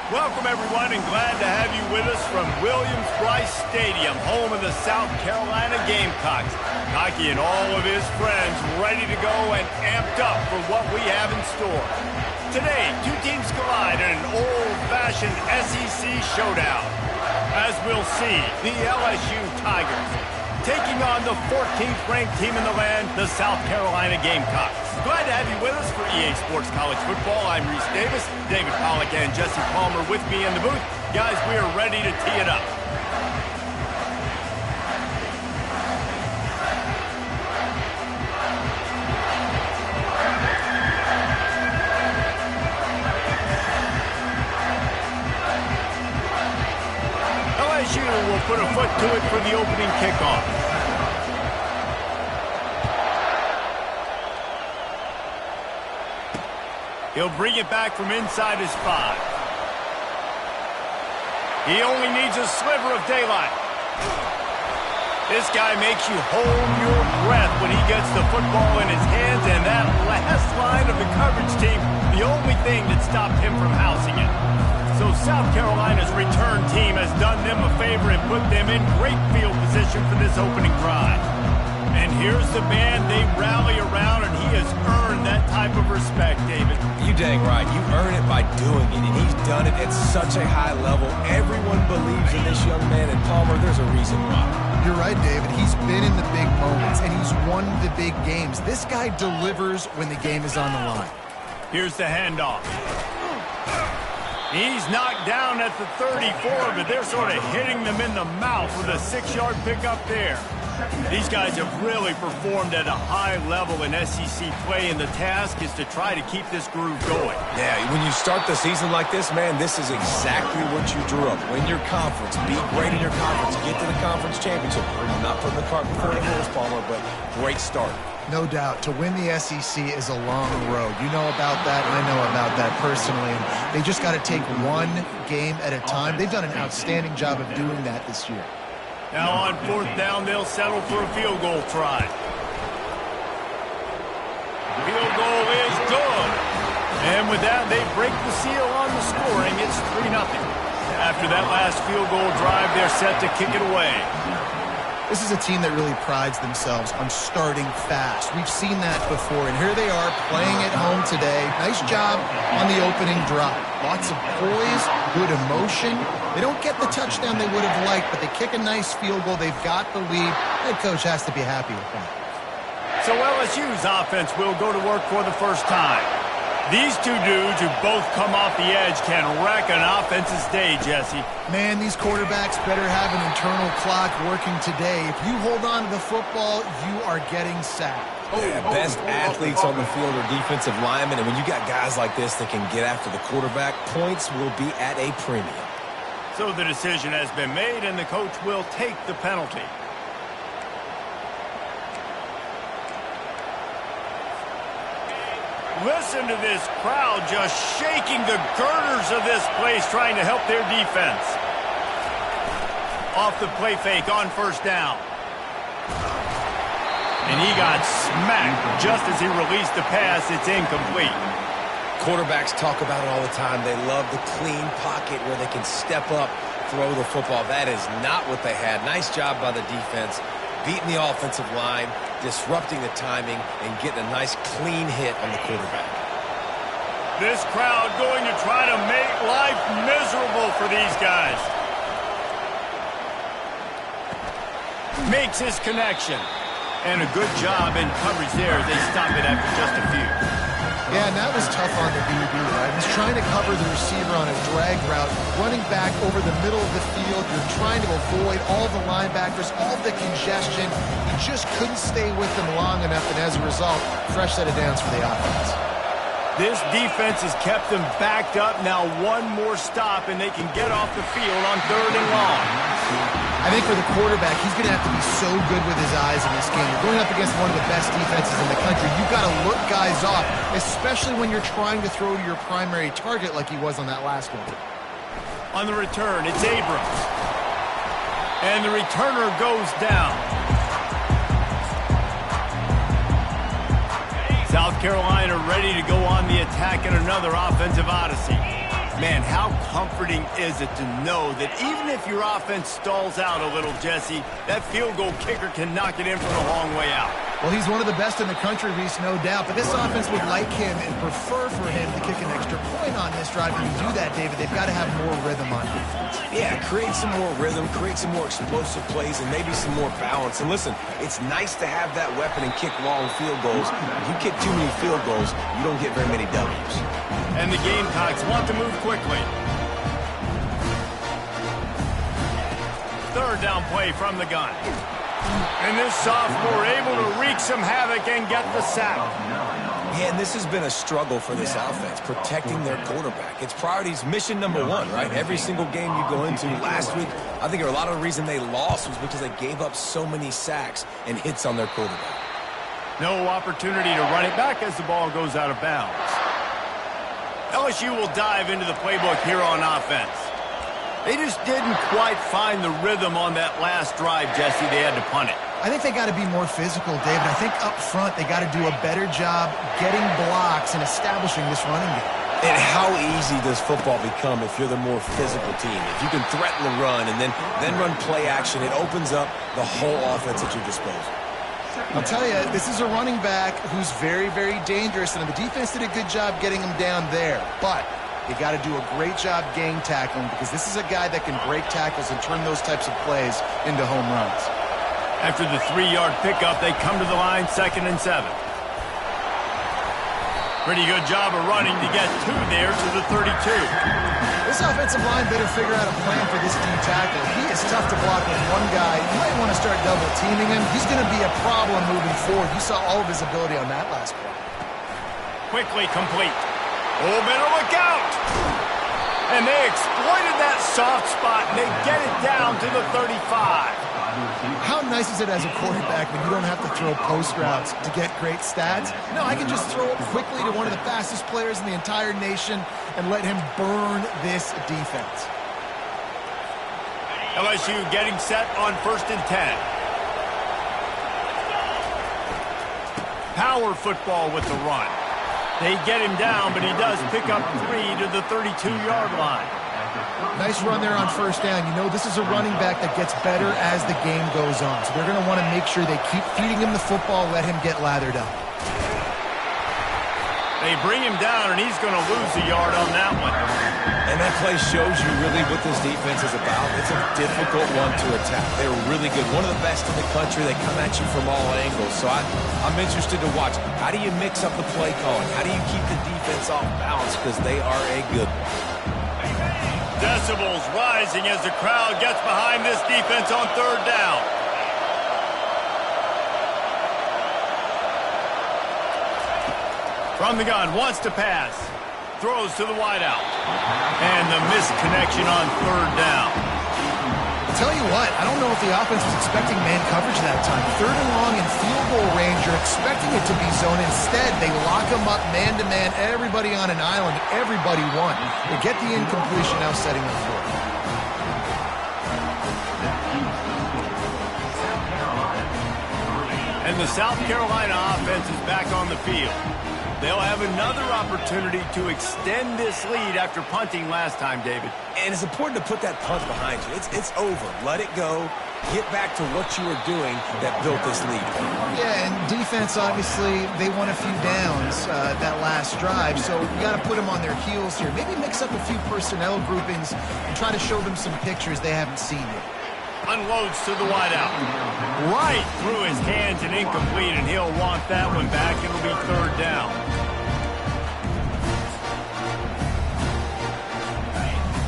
Welcome, everyone, and glad to have you with us from Williams-Brice Stadium, home of the South Carolina Gamecocks. Cocky and all of his friends ready to go and amped up for what we have in store. Today, two teams collide in an old-fashioned SEC showdown. As we'll see, the LSU Tigers taking on the 14th-ranked team in the land, the South Carolina Gamecocks. Glad to have you with us for EA Sports College Football. I'm Reese Davis, David Pollack, and Jesse Palmer with me in the booth. Guys, we are ready to tee it up. LSU will put a foot to it for the opening kickoff. He'll bring it back from inside his 5. He only needs a sliver of daylight. This guy makes you hold your breath when he gets the football in his hands, and that last line of the coverage team, the only thing that stopped him from housing it. So South Carolina's return team has done them a favor and put them in great field position for this opening drive. And here's the man they rally around, and he has earned that type of respect, David. You dang right. You earn it by doing it, and he's done it at such a high level. Everyone believes in this young man, and Palmer, there's a reason why. You're right, David. He's been in the big moments, and he's won the big games. This guy delivers when the game is on the line. Here's the handoff. He's knocked down at the 34, but they're sort of hitting them in the mouth with a 6-yard pickup there. These guys have really performed at a high level in SEC play, and the task is to try to keep this groove going. Yeah, when you start the season like this, man, this is exactly what you drew up. Win your conference, be great in your conference, get to the conference championship. We're not putting the cart before the horse, Palmer, but great start. No doubt. To win the SEC is a long road. You know about that, and I know about that personally. And they just got to take one game at a time. They've done an outstanding job of doing that this year. Now on 4th down, they'll settle for a field goal try. Field goal is good. And with that, they break the seal on the scoring. It's 3-0. After that last field goal drive, they're set to kick it away. This is a team that really prides themselves on starting fast. We've seen that before, and here they are playing at home today. Nice job on the opening drive. Lots of poise, good emotion. They don't get the touchdown they would have liked, but they kick a nice field goal. They've got the lead. Head coach has to be happy with that. So LSU's offense will go to work for the first time. These two dudes who both come off the edge can wreck an offense's day, Jesse. Man, these quarterbacks better have an internal clock working today. If you hold on to the football, you are getting sacked. Yeah, best athletes on the field are defensive linemen, and when you got guys like this that can get after the quarterback, points will be at a premium. So the decision has been made, and the coach will take the penalty. Listen to this crowd just shaking the girders of this place, trying to help their defense. Off the play fake on 1st down. And he got smacked just as he released the pass. It's incomplete. Quarterbacks talk about it all the time. They love the clean pocket where they can step up, throw the football. That is not what they had. Nice job by the defense, beating the offensive line, disrupting the timing, and getting a nice clean hit on the quarterback. This crowd going to try to make life miserable for these guys. Makes his connection. And a good job in coverage there as they stop it after just a few. Yeah, and that was tough on the DB, right? He's trying to cover the receiver on a drag route, running back over the middle of the field. You're trying to avoid all the linebackers, all the congestion. He just couldn't stay with them long enough, and as a result, fresh set of downs for the offense. This defense has kept them backed up. Now one more stop, and they can get off the field on 3rd and long. I think for the quarterback, he's going to have to be so good with his eyes in this game. You're going up against one of the best defenses in the country. You've got to look guys off, especially when you're trying to throw to your primary target like he was on that last one. On the return, it's Abrams. And the returner goes down. South Carolina ready to go on the attack in another offensive odyssey. Man, how comforting is it to know that even if your offense stalls out a little, Jesse, that field goal kicker can knock it in from a long way out. Well, he's one of the best in the country, Reese, no doubt. But this offense would like him and prefer for him to kick an extra point on this drive. When you do that, David, they've got to have more rhythm on defense. Yeah, create some more rhythm, create some more explosive plays, and maybe some more balance. And listen, it's nice to have that weapon and kick long field goals. If you kick too many field goals, you don't get very many W's. And the Gamecocks want to move quickly. Third down play from the gun. And this sophomore able to wreak some havoc and get the sack. Yeah, and this has been a struggle for this offense, protecting their quarterback. It's priorities, mission number one, right? Every single game you go into. Last week, I think a lot of the reason they lost was because they gave up so many sacks and hits on their quarterback. No opportunity to run it back as the ball goes out of bounds. LSU will dive into the playbook here on offense. They just didn't quite find the rhythm on that last drive, Jesse. They had to punt it. I think they got to be more physical, David. I think up front they got to do a better job getting blocks and establishing this running game. And how easy does football become if you're the more physical team? If you can threaten the run and then run play action, it opens up the whole offense at your disposal. I'll tell you, this is a running back who's very, very dangerous, and the defense did a good job getting him down there. But you got to do a great job gang tackling because this is a guy that can break tackles and turn those types of plays into home runs. After the 3-yard pickup, they come to the line, 2nd and 7. Pretty good job of running to get 2 there to the 32. This offensive line better figure out a plan for this D tackle. He is tough to block with one guy. You might want to start double-teaming him. He's going to be a problem moving forward. You saw all of his ability on that last play. Quickly complete. Oh, better look out! And they exploited that soft spot, and they get it down to the 35. How nice is it as a quarterback when you don't have to throw post routes to get great stats? No, I can just throw it quickly to one of the fastest players in the entire nation and let him burn this defense. LSU getting set on 1st and 10. Power football with the run. They get him down, but he does pick up 3 to the 32-yard line. Nice run there on 1st down. You know, this is a running back that gets better as the game goes on. So they're going to want to make sure they keep feeding him the football, let him get lathered up. They bring him down, and he's going to lose a yard on that one. And that play shows you really what this defense is about. It's a difficult one to attack. They're really good. One of the best in the country. They come at you from all angles. So I'm interested to watch. How do you mix up the play calling? How do you keep the defense off balance? Because they are a good one. Decibels rising as the crowd gets behind this defense on 3rd down. From the gun, wants to pass. Throws to the wideout. And the missed connection on 3rd down. I'll tell you what, I don't know if the offense was expecting man coverage that time. 3rd and long in field goal range, you're expecting it to be zone. Instead, they lock them up man-to-man, everybody on an island, everybody won. They get the incompletion, now setting the floor. And the South Carolina offense is back on the field. They'll have another opportunity to extend this lead after punting last time, David. And it's important to put that punt behind you. It's over. Let it go. Get back to what you were doing that built this lead. Yeah, and defense, obviously, they won a few downs that last drive, so you got to put them on their heels here. Maybe mix up a few personnel groupings and try to show them some pictures they haven't seen yet. Unloads to the wideout. Right through his hands and incomplete, and he'll want that one back. It'll be 3rd down.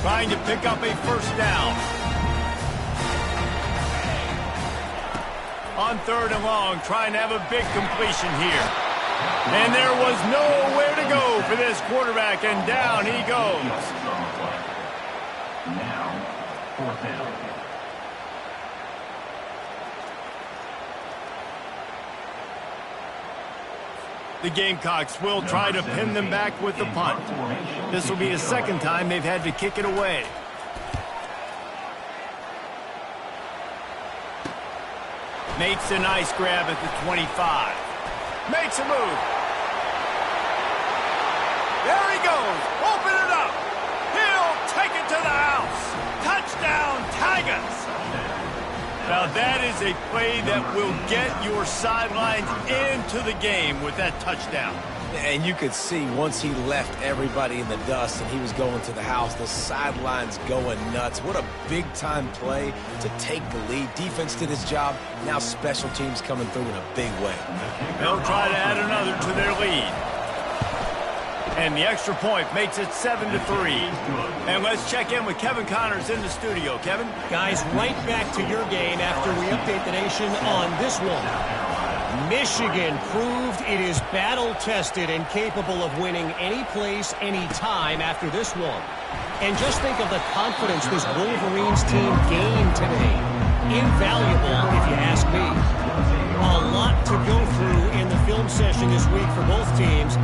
Trying to pick up a 1st down. On 3rd and long, trying to have a big completion here. And there was nowhere to go for this quarterback, and down he goes. Now, 4th down. The Gamecocks will try to pin them back with the punt. This will be the 2nd time they've had to kick it away. Makes a nice grab at the 25. Makes a move. There he goes. Open it up. He take it to the house. Touchdown, Tigers. Now that is a play that will get your sidelines into the game with that touchdown. And you could see once he left everybody in the dust and he was going to the house, the sidelines going nuts. What a big-time play to take the lead. Defense did his job. Now special teams coming through in a big way. They'll try to add another to their lead. And the extra point makes it 7-3. And let's check in with Kevin Connors in the studio. Kevin? Guys, right back to your game after we update the nation on this one. Michigan proved it is battle-tested and capable of winning any place, any time after this one. And just think of the confidence this Wolverines team gained today. Invaluable, if you ask me. A lot to go through in the film session this week for both teams.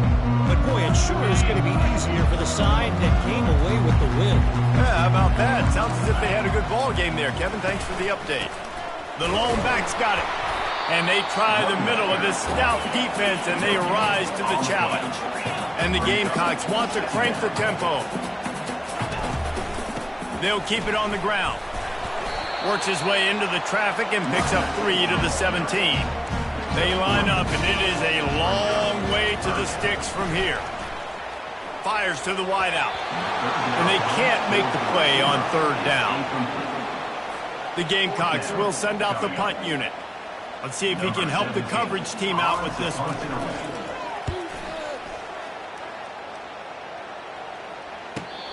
But, boy, it sure is going to be easier for the side that came away with the win. Yeah, how about that? Sounds as if they had a good ball game there, Kevin. Thanks for the update. The lone back's got it. And they try the middle of this stout defense, and they rise to the challenge. And the Gamecocks want to crank the tempo. They'll keep it on the ground. Works his way into the traffic and picks up 3 to the 17. They line up, and it is a long way to the sticks from here. Fires to the wideout. And they can't make the play on 3rd down. The Gamecocks will send out the punt unit. Let's see if he can help the coverage team out with this one.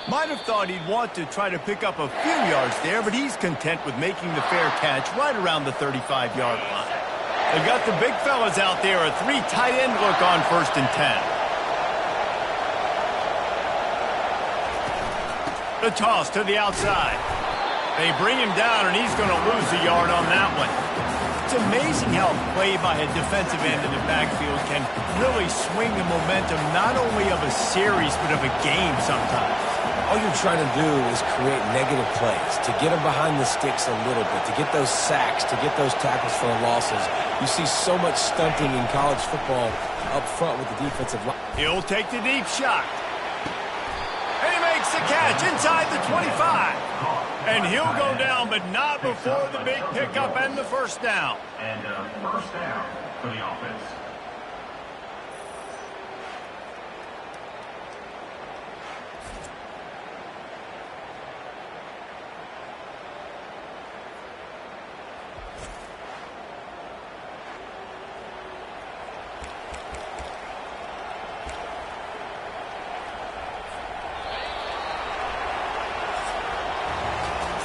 Might have thought he'd want to try to pick up a few yards there, but he's content with making the fair catch right around the 35-yard line. They've got the big fellas out there, a 3 tight end look on 1st and 10. The toss to the outside. They bring him down, and he's going to lose a yard on that one. It's amazing how a play by a defensive end in the backfield can really swing the momentum not only of a series but of a game sometimes. All you're trying to do is create negative plays, to get them behind the sticks a little bit, to get those sacks, to get those tackles for losses. You see so much stunting in college football up front with the defensive line. He'll take the deep shot. And he makes the catch inside the 25. And he'll go down, but not before the big pickup and the 1st down. And 1st down for the offense.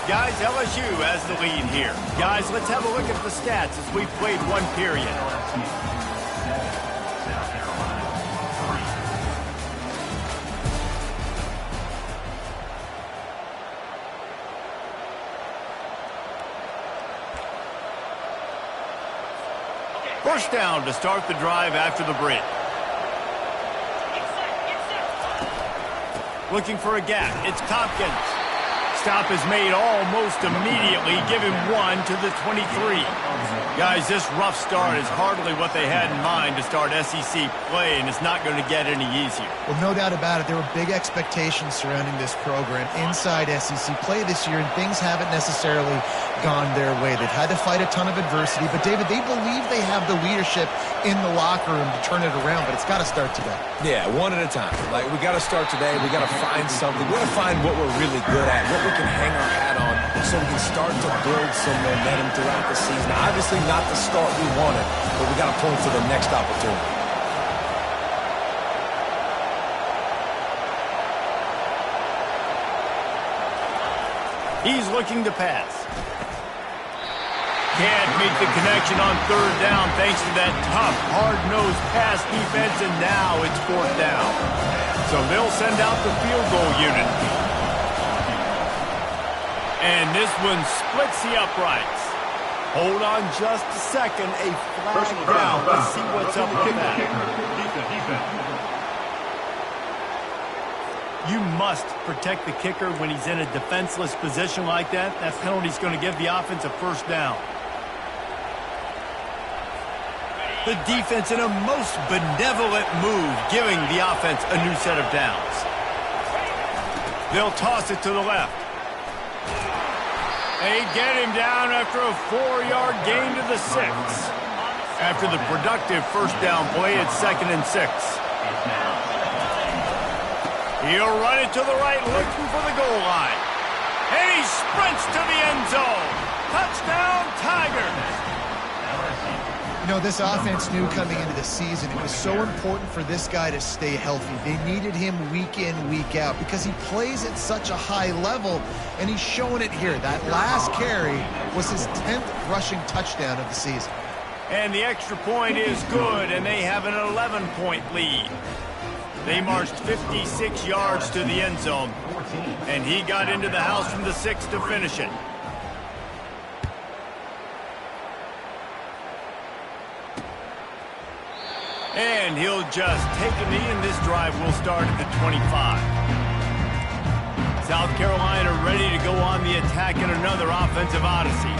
Guys, LSU has the lead here. Guys, let's have a look at the stats as we've played 1 period. First down to start the drive after the break. Looking for a gap. It's Tompkins. Stop is made almost immediately. Give him 1 to the 23. Guys, this rough start is hardly what they had in mind to start SEC play, and it's not going to get any easier. Well, no doubt about it. There were big expectations surrounding this program inside SEC play this year, and things haven't necessarily gone their way. They've had to fight a ton of adversity, but, David, they believe they have the leadership in the locker room to turn it around, but it's got to start today. Yeah, one at a time. Like, we got to start today. We got to find something. We got to find what we're really good at, what we can hang our hat on, so we can start to build some momentum throughout the season. Obviously not the start we wanted, but we got to point to the next opportunity. He's looking to pass. Can't make the connection on 3rd down thanks to that tough, hard-nosed pass defense, and now it's 4th down. So they'll send out the field goal unit. And this one splits the uprights. Hold on just a second. A flag down. Let's see what's up with that. You must protect the kicker when he's in a defenseless position like that. That penalty's going to give the offense a 1st down. The defense in a most benevolent move, giving the offense a new set of downs. They'll toss it to the left. They get him down after a 4-yard gain to the 6. After the productive first down play, it's 2nd and 6. He'll run it to the right, looking for the goal line. And he sprints to the end zone. Touchdown, Tigers! You know, this offense knew coming into the season it was so important for this guy to stay healthy. They needed him week in, week out because he plays at such a high level, and he's showing it here. That last carry was his 10th rushing touchdown of the season. And the extra point is good, and they have an 11-point lead. They marched 56 yards to the end zone, and he got into the house from the 6 to finish it. And he'll just take a knee, and this drive will start at the 25. South Carolina ready to go on the attack in another offensive odyssey.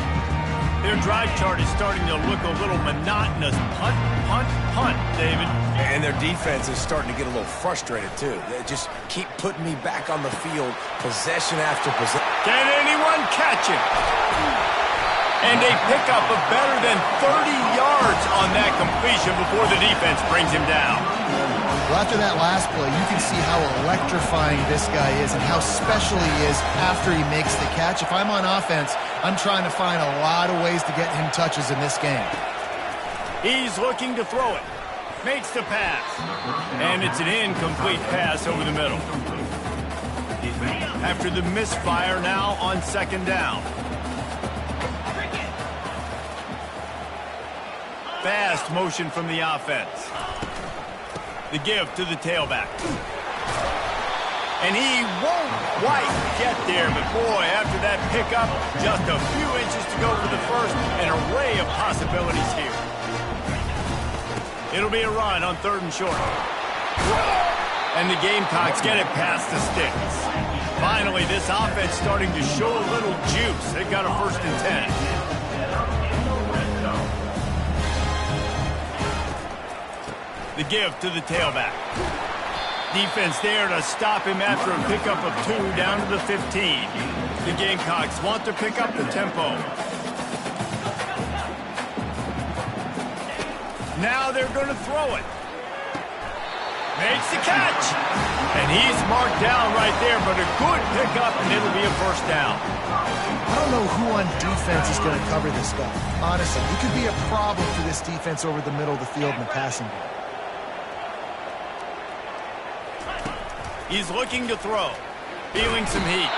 Their drive chart is starting to look a little monotonous. Punt, punt, punt, David. And their defense is starting to get a little frustrated, too. They just keep putting me back on the field, possession after possession. Can anyone catch him? And they pick up a better than 30 yards on that completion before the defense brings him down. Well, after that last play, you can see how electrifying this guy is and how special he is after he makes the catch. If I'm on offense, I'm trying to find a lot of ways to get him touches in this game. He's looking to throw it. Makes the pass. And it's an incomplete pass over the middle. After the misfire, now on 2nd down. Fast motion from the offense. The give to the tailback. And he won't quite get there, but boy, after that pickup, just a few inches to go for the first, an array of possibilities here. It'll be a run on 3rd and short. And the Gamecocks get it past the sticks. Finally, this offense starting to show a little juice. They've got a 1st and 10. The give to the tailback. Defense there to stop him after a pickup of 2 down to the 15. The Gamecocks want to pick up the tempo. Now they're going to throw it. Makes the catch. And he's marked down right there, but a good pickup, and it'll be a 1st down. I don't know who on defense is going to cover this guy. Honestly, he could be a problem for this defense over the middle of the field in the passing game. He's looking to throw. Feeling some heat.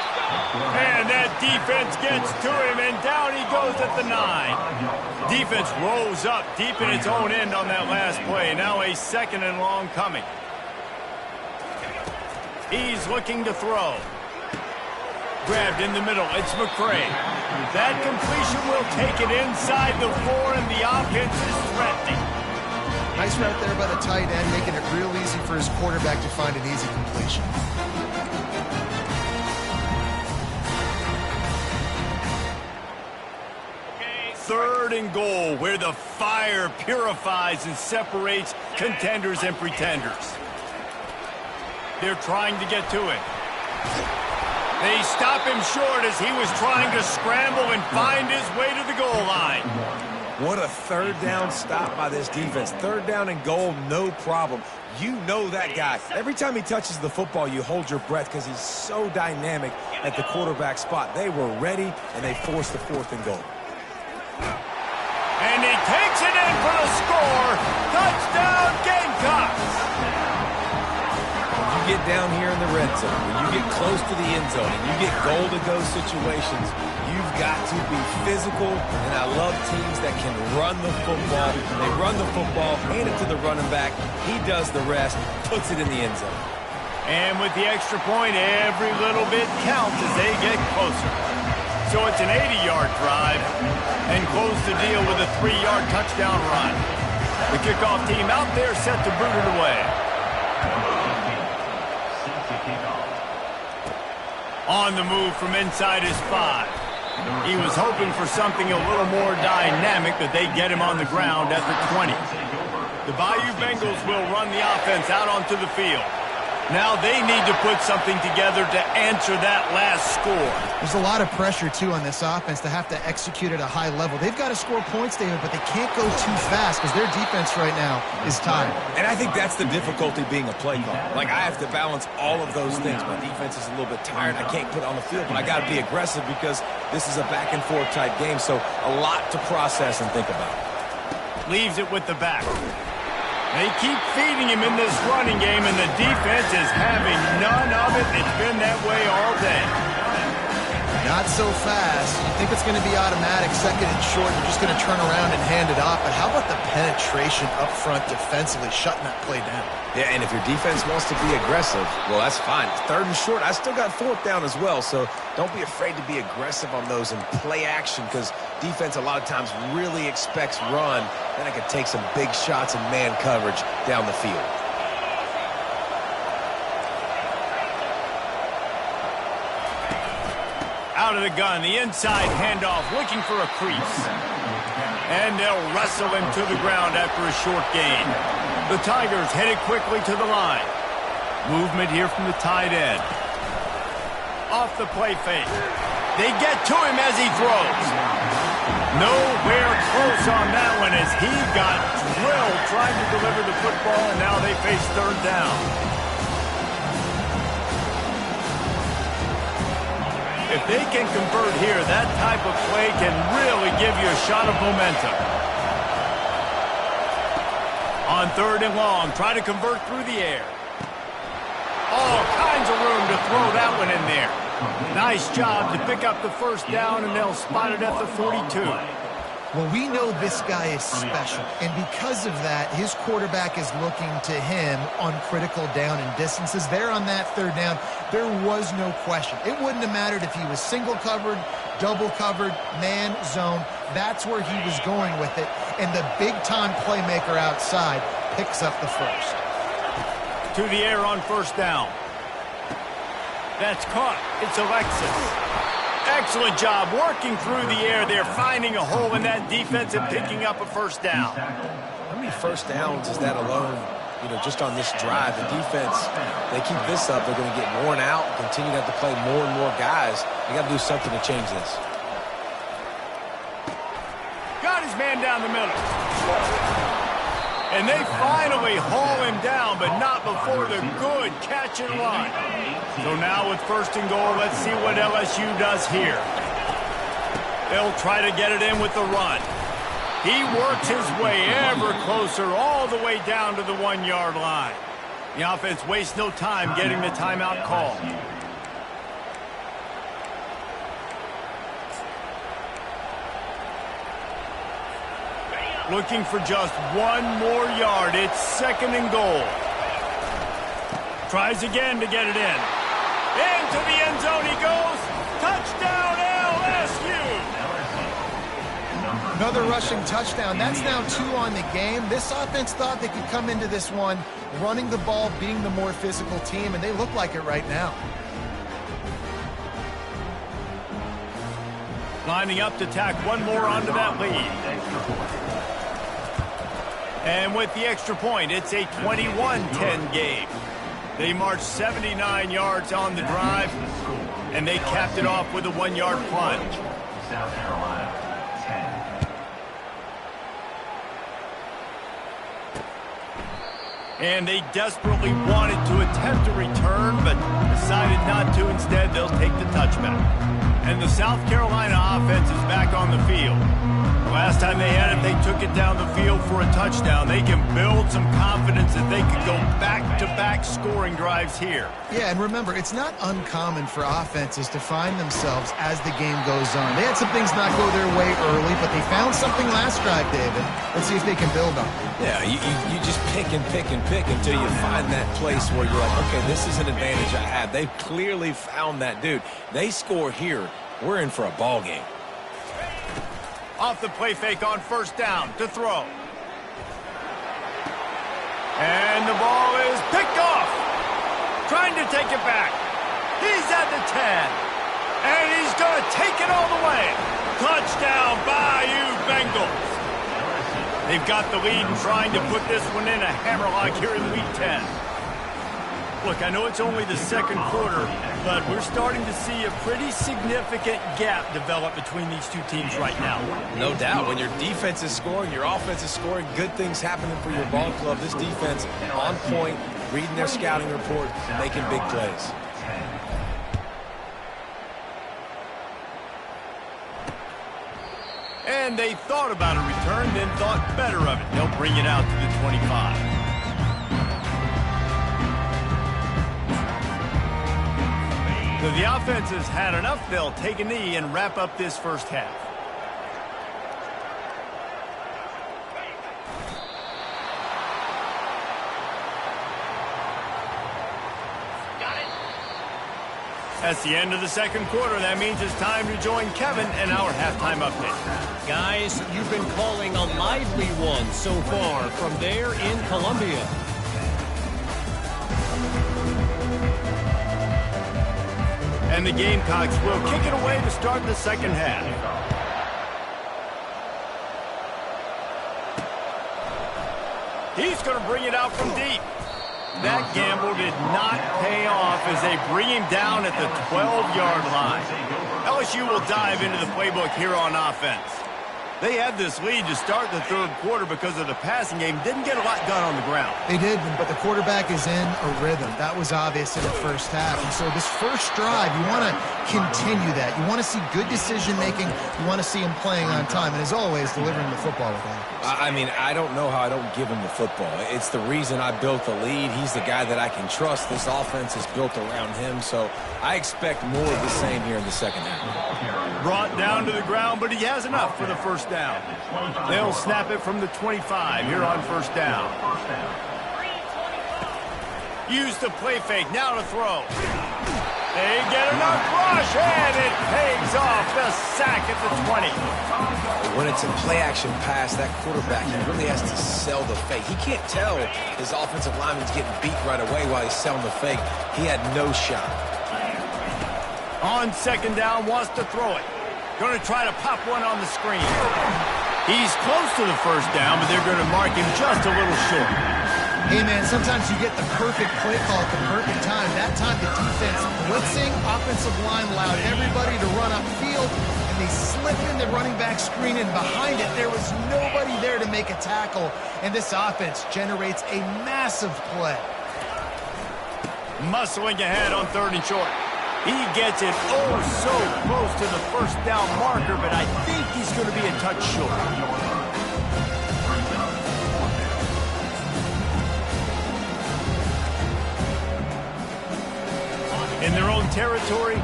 And that defense gets to him, and down he goes at the 9. Defense rose up deep in its own end on that last play. Now a 2nd and long coming. He's looking to throw. Grabbed in the middle. It's McCray. That completion will take it inside the 4, and the offense is threatening. Nice route there by the tight end, making it real easy for his quarterback to find an easy completion. Third and goal, where the fire purifies and separates contenders and pretenders. They're trying to get to it. They stop him short as he was trying to scramble and find his way to the goal line. What a 3rd down stop by this defense. 3rd down and goal, no problem. You know that guy. Every time he touches the football, you hold your breath because he's so dynamic at the quarterback spot. They were ready, and they forced the 4th and goal. And he takes it in for the score. Touchdown, Gamecocks! You get down here in the red zone, when you get close to the end zone, and you get goal-to-go situations, you've got to be physical, and I love teams that can run the football. They run the football, hand it to the running back. He does the rest, puts it in the end zone. And with the extra point, every little bit counts as they get closer. So it's an 80-yard drive, and close the deal with a 3-yard touchdown run. The kickoff team out there set to boot it away. On the move from inside his 5. He was hoping for something a little more dynamic, but they get him on the ground at the 20. The Bayou Bengals will run the offense out onto the field. Now they need to put something together to answer that last score. There's a lot of pressure, too, on this offense to have to execute at a high level. They've got to score points, David, but they can't go too fast because their defense right now is tired. And I think that's the difficulty being a play caller. Like, I have to balance all of those things. My defense is a little bit tired. I can't put it on the field, but I got to be aggressive because this is a back-and-forth type game, so a lot to process and think about. Leaves it with the back. They keep feeding him in this running game, and the defense is having none of it. It's been that way all day. Not so fast. You think it's going to be automatic, second and short. You're just going to turn around and hand it off. But how about the penetration up front defensively, shutting that play down? Yeah, and if your defense wants to be aggressive, well, that's fine. Third and short, I still got fourth down as well, so don't be afraid to be aggressive on those and play action because defense a lot of times really expects run. Then I could take some big shots and man coverage down the field. Out of the gun, the inside handoff, looking for a crease. And they'll wrestle him to the ground after a short gain. The Tigers headed quickly to the line. Movement here from the tight end. Off the play fake. They get to him as he throws. Nowhere close on that one as he got drilled trying to deliver the football, and now they face third down. If they can convert here, that type of play can really give you a shot of momentum. On third and long, try to convert through the air. All kinds of room to throw that one in there. Nice job to pick up the first down, and they'll spot it at the 42. Well, we know this guy is special, and because of that, his quarterback is looking to him on critical down and distances. There on that third down, there was no question. It wouldn't have mattered if he was single covered, double covered, man, zone. That's where he was going with it, and the big-time playmaker outside picks up the first. To the air on first down. That's caught. It's Alexis. Excellent job working through the air there, finding a hole in that defense and picking up a first down. How many first downs is that alone, just on this drive? The defense, they keep this up, they're going to get worn out, continue to have to play more and more guys. They got to do something to change this. Got his man down the middle. And they finally haul him down, but not before the good catch and run. So now with first and goal, let's see what LSU does here. They'll try to get it in with the run. He works his way ever closer all the way down to the 1-yard line. The offense wastes no time getting the timeout call. Looking for just one more yard. It's second and goal. Tries again to get it in. Into the end zone he goes. Touchdown LSU. Another rushing touchdown. That's now 2 on the game. This offense thought they could come into this one running the ball, being the more physical team, and they look like it right now. Lining up to tack one more onto that lead. And with the extra point, it's a 21-10 game. They marched 79 yards on the drive, and they capped it off with a 1-yard plunge. South Carolina, 10. And they desperately wanted to attempt a return, but decided not to. Instead, they'll take the touchback. And the South Carolina offense is back on the field. Last time they had it, they took it down the field for a touchdown. They can build some confidence that they could go back-to-back scoring drives here. Yeah, and remember, it's not uncommon for offenses to find themselves as the game goes on. They had some things not go their way early, but they found something last drive, David. Let's see if they can build on it. Yeah, you just pick and pick and pick until you find that place where you're like, okay, this is an advantage I have. They've clearly found that, dude. They score here, we're in for a ball game. Off the play fake on first down to throw. And the ball is picked off. Trying to take it back. He's at the 10. And he's going to take it all the way. Touchdown, Bayou Bengals. They've got the lead and trying to put this one in a hammerlock here in Week 10. Look, I know it's only the second quarter, but we're starting to see a pretty significant gap develop between these two teams right now. No doubt. When your defense is scoring, your offense is scoring, good things happening for your ball club. This defense on point, reading their scouting report, making big plays. And they thought about a return, then thought better of it. They'll bring it out to the 25. So the offense has had enough. They'll take a knee and wrap up this first half. That's the end of the second quarter. That means it's time to join Kevin and our halftime update. Guys, you've been calling a lively one so far from there in Columbia. And the Gamecocks will kick it away to start the second half. He's going to bring it out from deep. That gamble did not pay off as they bring him down at the 12-yard line. LSU will dive into the playbook here on offense. They had this lead to start the third quarter because of the passing game. Didn't get a lot done on the ground. They did, but the quarterback is in a rhythm. That was obvious in the first half. And so this first drive, you want to continue that. You want to see good decision-making. You want to see him playing on time. And as always, delivering the football with accuracy. I mean, I don't know how I don't give him the football. It's the reason I built the lead. He's the guy that I can trust. This offense is built around him. So I expect more of the same here in the second half. Brought down to the ground, but he has enough for the first down. They'll snap it from the 25 here on first down. Use the play fake, now to throw. They get enough rush, and it pays off the sack at the 20. When it's a play-action pass, that quarterback, he really has to sell the fake. He can't tell his offensive lineman's getting beat right away while he's selling the fake. He had no shot. On second down, wants to throw it. Going to try to pop one on the screen. He's close to the first down, but they're going to mark him just a little short. Hey, man, sometimes you get the perfect play call at the perfect time. That time the defense blitzing, offensive line allowed everybody to run upfield, and they slipped in the running back screen, and behind it there was nobody there to make a tackle, and this offense generates a massive play. Muscling ahead on third and short. He gets it oh so close to the first down marker, but I think he's going to be a touch short. In their own territory,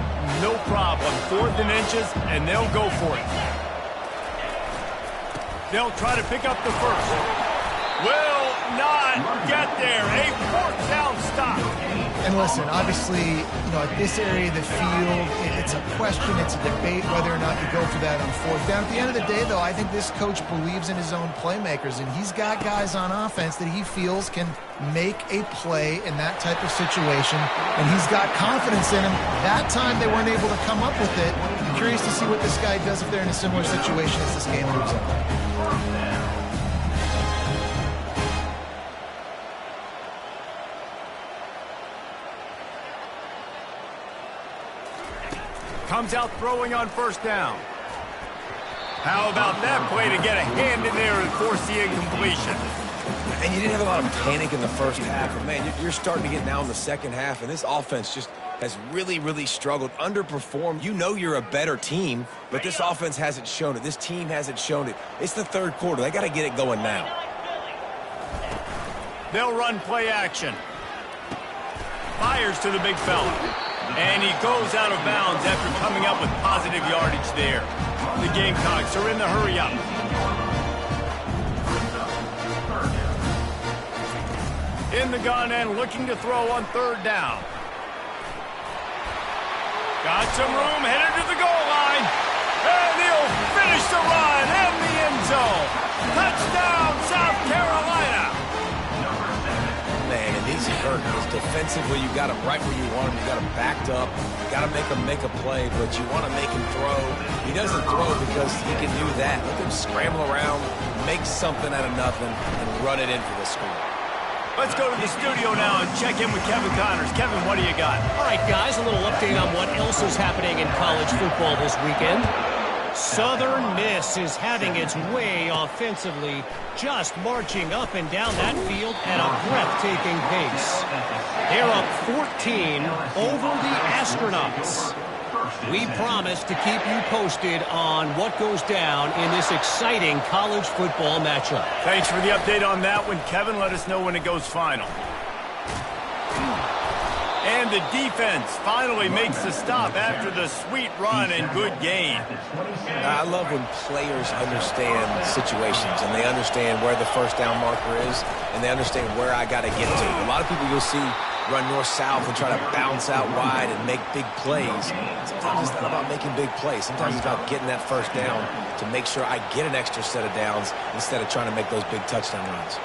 no problem. 4th and inches, and they'll go for it. They'll try to pick up the first. Will not get there. A 4th down stop. And listen, obviously, you know, at this area of the field, it's a question, it's a debate whether or not you go for that on 4th down. At the end of the day, though, I think this coach believes in his own playmakers, and he's got guys on offense that he feels can make a play in that type of situation, and he's got confidence in him. That time they weren't able to come up with it. I'm curious to see what this guy does if they're in a similar situation as this game moves on. Comes out throwing on first down. How about that play to get a hand in there and force the incompletion? And you didn't have a lot of panic in the first half. But, man, you're starting to get now in the second half, and this offense just has really, really struggled, underperformed. You know you're a better team, but this offense hasn't shown it. This team hasn't shown it. It's the third quarter. They got to get it going now. They'll run play action. Fires to the big fella. And he goes out of bounds after coming up with positive yardage there. The Gamecocks are in the hurry-up. In the gun and looking to throw on third down. Got some room, headed to the goal line. And he'll finish the run in the end zone. Touchdown, South Carolina. Man, and he's hurt. Because defensively, you got him right where you want him. You got him backed up. You got to make him make a play, but you want to make him throw. He doesn't throw because he can do that. Let him scramble around, make something out of nothing, and run it in for the score. Let's go to the studio now and check in with Kevin Connors. Kevin, what do you got? All right, guys, a little update on what else is happening in college football this weekend. Southern Miss is having its way offensively, just marching up and down that field at a breathtaking pace. They're up 14 over the Astronauts. We promise to keep you posted on what goes down in this exciting college football matchup. Thanks for the update on that one, Kevin. Let us know when it goes final. And the defense finally makes the stop after the sweet run and good gain. I love when players understand situations and they understand where the first down marker is and they understand where I got to get to. A lot of people you'll see run north-south and try to bounce out wide and make big plays. Sometimes it's not about making big plays. Sometimes it's about getting that first down to make sure I get an extra set of downs instead of trying to make those big touchdown runs.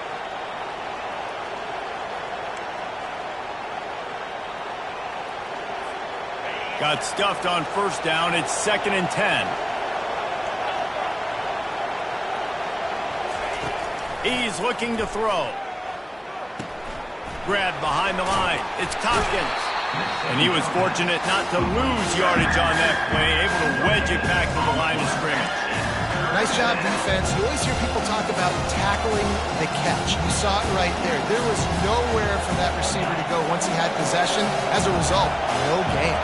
Got stuffed on first down. It's 2nd and 10. He's looking to throw. Grabbed behind the line. It's Tompkins. And he was fortunate not to lose yardage on that play, able to wedge it back to the line of scrimmage. Nice job, defense. You always hear people talk about tackling the catch. You saw it right there. There was nowhere for that receiver to go once he had possession. As a result, no gain.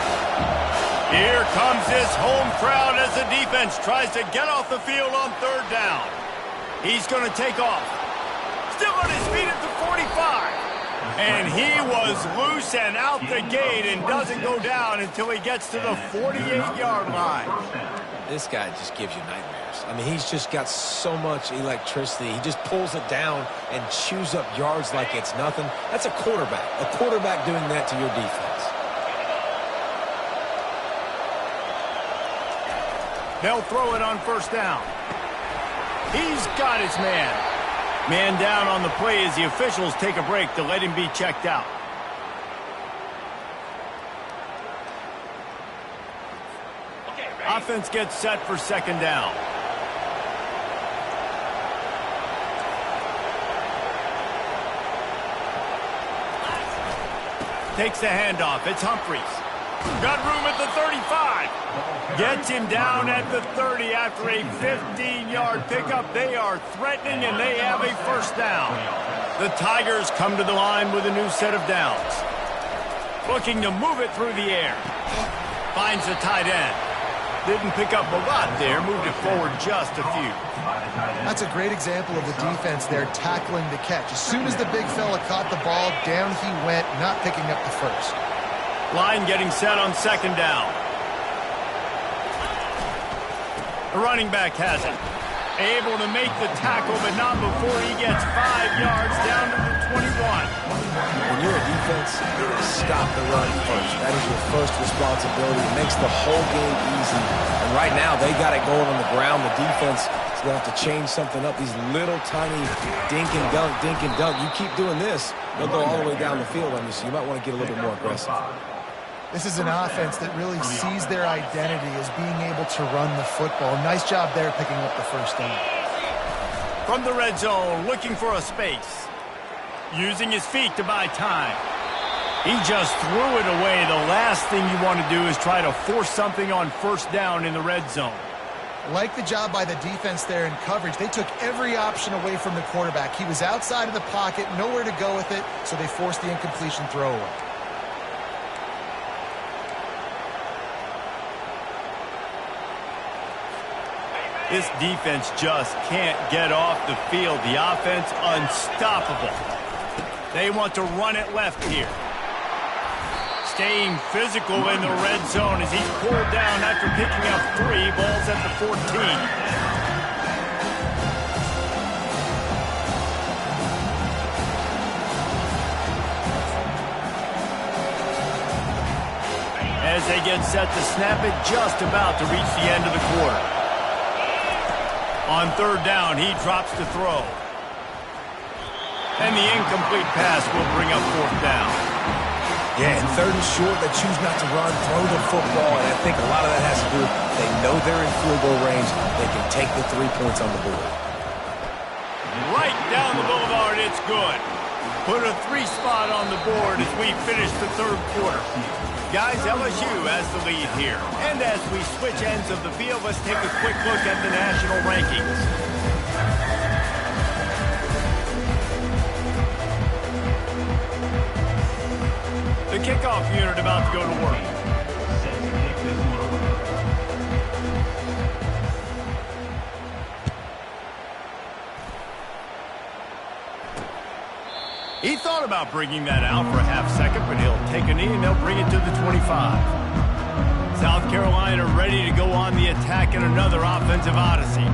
Here comes this home crowd as the defense tries to get off the field on third down. He's going to take off. Still on his feet at the 45. And he was loose and out the gate and doesn't go down until he gets to the 48-yard line. This guy just gives you nightmares. I mean, he's just got so much electricity. He just pulls it down and chews up yards like it's nothing. That's a quarterback. A quarterback doing that to your defense. They'll throw it on first down. He's got his man. Man down on the play as the officials take a break to let him be checked out. Offense gets set for second down. Takes the handoff. It's Humphries. Got room at the 35. Gets him down at the 30 after a 15-yard pickup. They are threatening, and they have a first down. The Tigers come to the line with a new set of downs. Looking to move it through the air. Finds the tight end. Didn't pick up a lot there. Moved it forward just a few. That's a great example of the defense there tackling the catch. As soon as the big fella caught the ball, down he went, not picking up the first. Line getting set on second down. The running back has it. Able to make the tackle, but not before he gets 5 yards down to the 21. When you're a defense, you got to stop the run first. That is your first responsibility. It makes the whole game easy. And right now, they got it going on the ground. The defense is going to have to change something up. These little tiny dink and dunk, dink and dunk. You keep doing this, they'll go all the way down the field on you, so you might want to get a little bit more aggressive. This is an offense that really sees their identity as being able to run the football. Nice job there picking up the first down. From the red zone, looking for a space. Using his feet to buy time. He just threw it away. The last thing you want to do is try to force something on first down in the red zone. Like the job by the defense there in coverage. They took every option away from the quarterback. He was outside of the pocket, nowhere to go with it, so they forced the incompletion throw away. This defense just can't get off the field. The offense unstoppable. They want to run it left here. Staying physical in the red zone as he's pulled down after picking up 3 balls at the 14. As they get set to snap it, just about to reach the end of the quarter. On third down, he drops to throw. And the incomplete pass will bring up fourth down. Yeah, and third and short, they choose not to run, throw the football, and I think a lot of that has to do with they know they're in field goal range. They can take the 3 points on the board. Right down the boulevard, it's good. Put a 3 spot on the board as we finish the third quarter. Guys, LSU has the lead here. And as we switch ends of the field, let's take a quick look at the national rankings. The kickoff unit about to go to work. He thought about bringing that out for a half second, but he'll take a knee and they'll bring it to the 25. South Carolina ready to go on the attack in another offensive odyssey.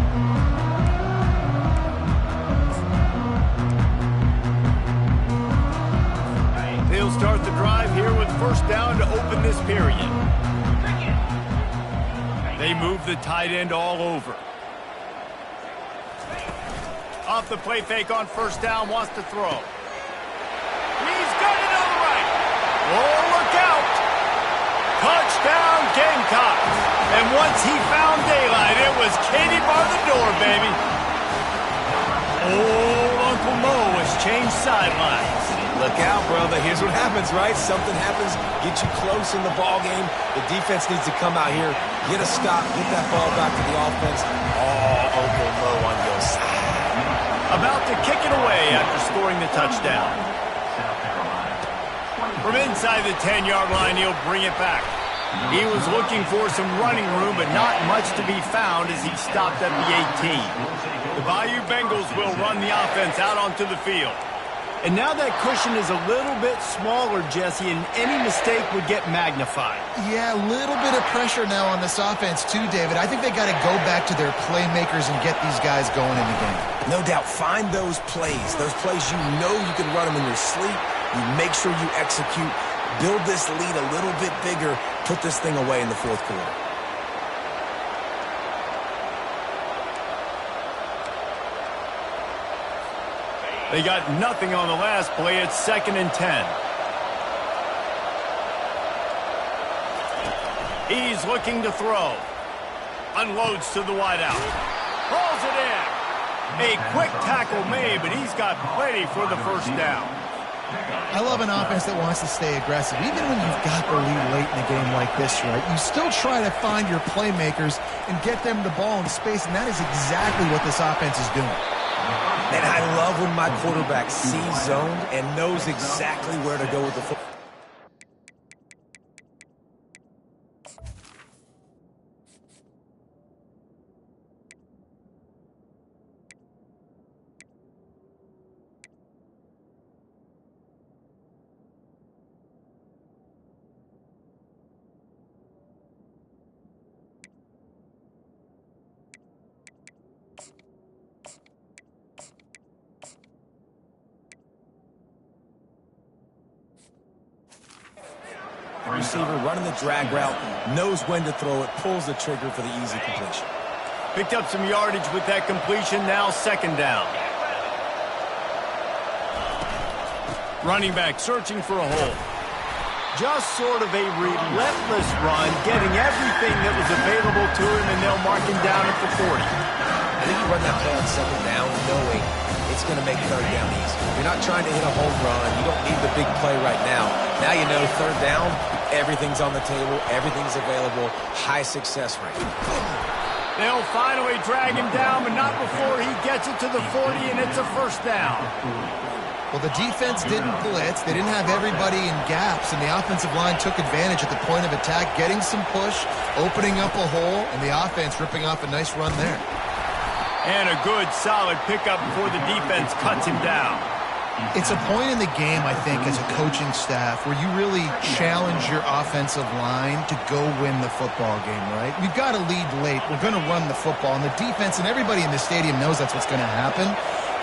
They'll start the drive here with first down to open this period. They move the tight end all over. Off the play fake on first down, wants to throw. He's got it on the right. Oh, look out. Touchdown, Gamecocks. And once he found daylight, it was Katie bar the door, baby. Old Uncle Mo has changed sidelines. Look out, brother. Here's what happens, right? Something happens, get you close in the ball game. The defense needs to come out here, get a stop, get that ball back to the offense. Oh, Uncle Mo on your side. About to kick it away after scoring the touchdown. From inside the 10-yard line, he'll bring it back. He was looking for some running room, but not much to be found as he stopped at the 18. The Bayou Bengals will run the offense out onto the field. And now that cushion is a little bit smaller, Jesse, and any mistake would get magnified. Yeah, a little bit of pressure now on this offense too, David. I think they got to go back to their playmakers and get these guys going in the game. No doubt, find those plays you know you can run them in your sleep. You make sure you execute, build this lead a little bit bigger, put this thing away in the fourth quarter. They got nothing on the last play. It's 2nd and 10. He's looking to throw. Unloads to the wideout. Pulls it in. A quick tackle made, but he's got plenty for the first down. I love an offense that wants to stay aggressive. Even when you've got the lead late in a game like this, right, you still try to find your playmakers and get them the ball in space, and that is exactly what this offense is doing. And I love when my quarterback sees zoned and knows exactly where to go with the football. Receiver running the drag route, knows when to throw it, pulls the trigger for the easy completion. Picked up some yardage with that completion, now 2nd down. Running back searching for a hole. Just sort of a relentless run, getting everything that was available to him, and they'll mark him down at the 40. I think you run that play on 2nd down knowing it's going to make 3rd down easy. You're not trying to hit a home run. You don't need the big play right now. Now you know 3rd down, everything's on the table, everything's available, high success rate. They'll finally drag him down, but not before he gets it to the 40, and it's a first down. Well, the defense didn't blitz. They didn't have everybody in gaps, and the offensive line took advantage at the point of attack, getting some push, opening up a hole, and the offense ripping off a nice run there. And a good, solid pickup before the defense cuts him down. It's a point in the game, I think, as a coaching staff where you really challenge your offensive line to go win the football game, right? We've got to lead late. We're going to run the football, and the defense and everybody in the stadium knows that's what's going to happen.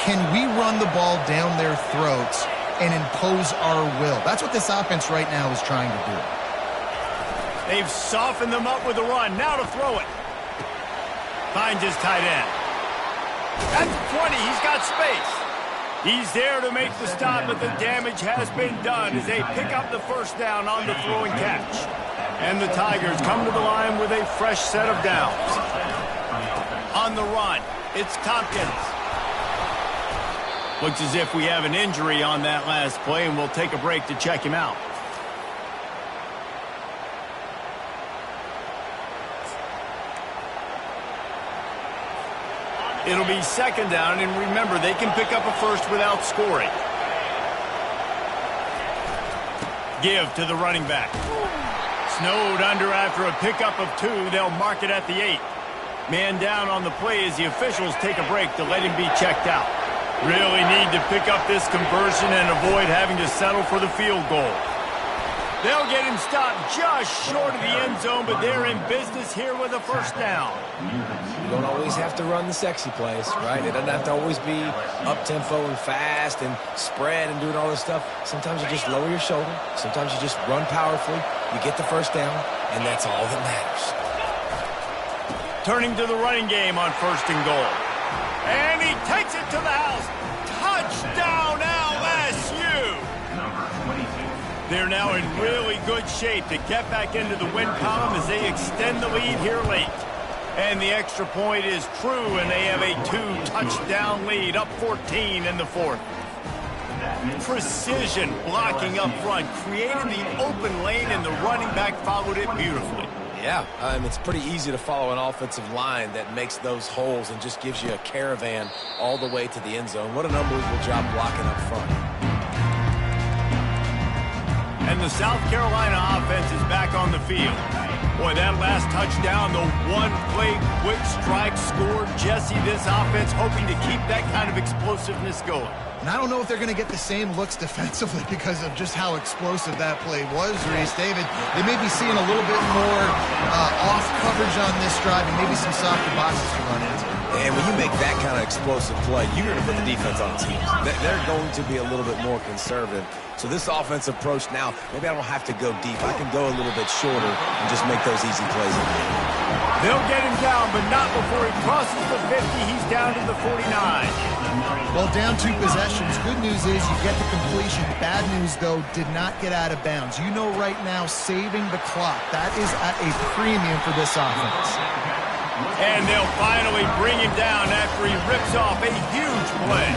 Can we run the ball down their throats and impose our will? That's what this offense right now is trying to do. They've softened them up with a run. Now to throw it. Finds his tight end. At the 20, he's got space. He's there to make the stop, but the damage has been done as they pick up the first down on the throw and catch. And the Tigers come to the line with a fresh set of downs. On the run, it's Tompkins. Looks as if we have an injury on that last play, and we'll take a break to check him out. It'll be second down, and remember, they can pick up a first without scoring. Give to the running back. Snowed under after a pickup of 2. They'll mark it at the 8. Man down on the play as the officials take a break to let him be checked out. Really need to pick up this conversion and avoid having to settle for the field goal. They'll get him stopped just short of the end zone, but they're in business here with a first down. You don't always have to run the sexy plays, right? It doesn't have to always be up-tempo and fast and spread and doing all this stuff. Sometimes you just lower your shoulder. Sometimes you just run powerfully. You get the first down, and that's all that matters. Turning to the running game on first and goal. And he takes it to the house. Touchdown, LSU! They're now in really good shape to get back into the win column as they extend the lead here late. And the extra point is true, and they have a 2-touchdown lead, up 14 in the fourth. Precision blocking up front, created the open lane, and the running back followed it beautifully. Yeah, it's pretty easy to follow an offensive line that makes those holes and just gives you a caravan all the way to the end zone. What an unbelievable job blocking up front. And the South Carolina offense is back on the field. Boy, that last touchdown, the one-play quick strike scored. Jesse, this offense hoping to keep that kind of explosiveness going. And I don't know if they're going to get the same looks defensively because of just how explosive that play was, Reese. David, they may be seeing a little bit more off coverage on this drive and maybe some softer boxes to run into. And when you make that kind of explosive play, you're going to put the defense on its heels. They're going to be a little bit more conservative. So this offensive approach now, maybe I don't have to go deep. I can go a little bit shorter and just make those easy plays. They'll get him down, but not before he crosses the 50. He's down to the 49. Well, down 2 possessions. Good news is you get the completion. Bad news, though, did not get out of bounds. You know right now, saving the clock. That is at a premium for this offense. And they'll finally bring him down after he rips off a huge play.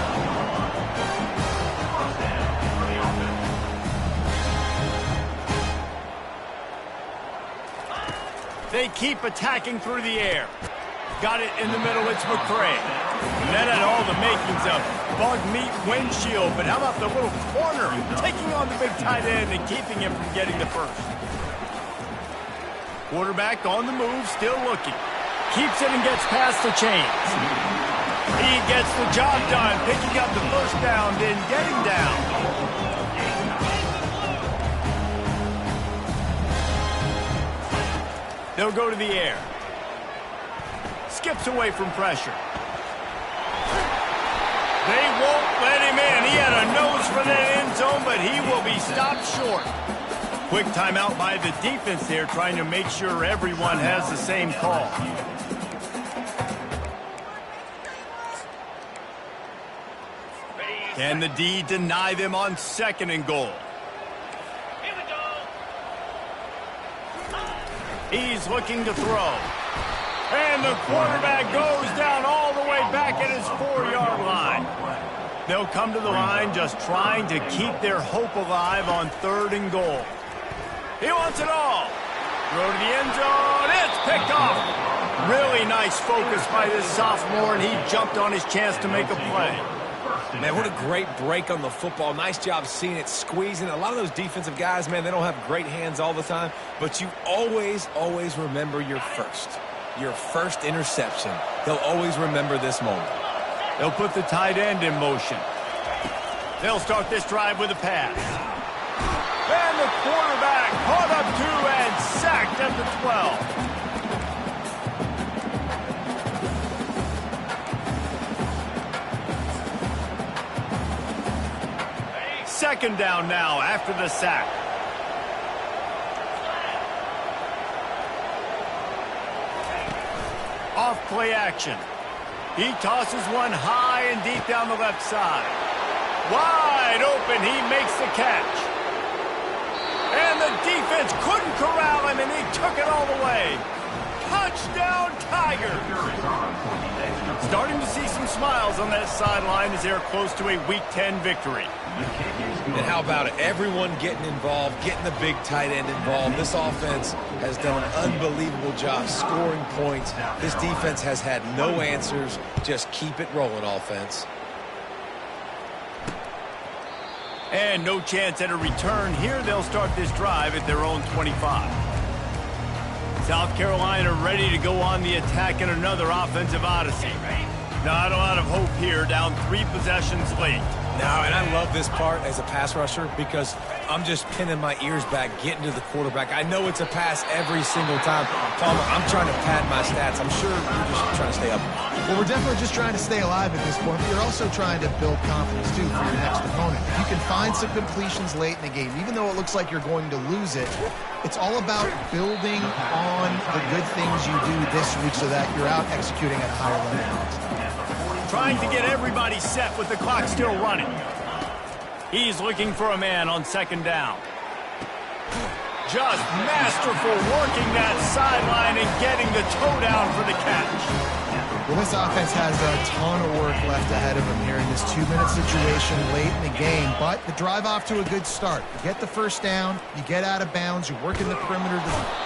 They keep attacking through the air. Got it in the middle, it's McCray. And that had all the makings of bug meat windshield, but how about the little corner taking on the big tight end and keeping him from getting the first? Quarterback on the move, still looking. Keeps it and gets past the chains. He gets the job done, picking up the first down, then getting down. They'll go to the air. Skips away from pressure. They won't let him in. He had a nose for that end zone, but he will be stopped short. Quick timeout by the defense there, trying to make sure everyone has the same call. Can the D deny them on second and goal? He's looking to throw. And the quarterback goes down all the way back at his 4-yard line. They'll come to the line just trying to keep their hope alive on third and goal. He wants it all. Throw to the end zone. It's picked off. Really nice focus by this sophomore, and he jumped on his chance to make a play. Man, what a great break on the football. Nice job seeing it, squeezing. A lot of those defensive guys, man, they don't have great hands all the time, but you always, always remember your first interception. They'll always remember this moment. They'll put the tight end in motion. They'll start this drive with a pass. And the quarterback caught up to and sacked at the 12. Second down now after the sack. Off play action. He tosses one high and deep down the left side. Wide open, he makes the catch. And the defense couldn't corral him, and he took it all the way. Touchdown, Tigers! Starting to see some smiles on that sideline as they're close to a Week 10 victory. And how about it? Everyone getting involved, getting the big tight end involved. This offense has done an unbelievable job scoring points. This defense has had no answers. Just keep it rolling, offense. And no chance at a return here. They'll start this drive at their own 25. South Carolina ready to go on the attack in another offensive odyssey. Not a lot of hope here, down 3 possessions late. No, and I love this part as a pass rusher because I'm just pinning my ears back, getting to the quarterback. I know it's a pass every single time. Palmer, I'm trying to pad my stats. I'm sure you're just trying to stay up. Well, we're definitely just trying to stay alive at this point, but you're also trying to build confidence, too, for your next opponent. If you can find some completions late in the game, even though it looks like you're going to lose it, it's all about building on the good things you do this week so that you're out executing at a higher level. Trying to get everybody set with the clock still running. He's looking for a man on second down. Just masterful working that sideline and getting the toe down for the catch. Well, this offense has a ton of work left ahead of them here in this 2-minute situation late in the game, but the drive off to a good start. You get the first down, you get out of bounds, you work in the perimeter.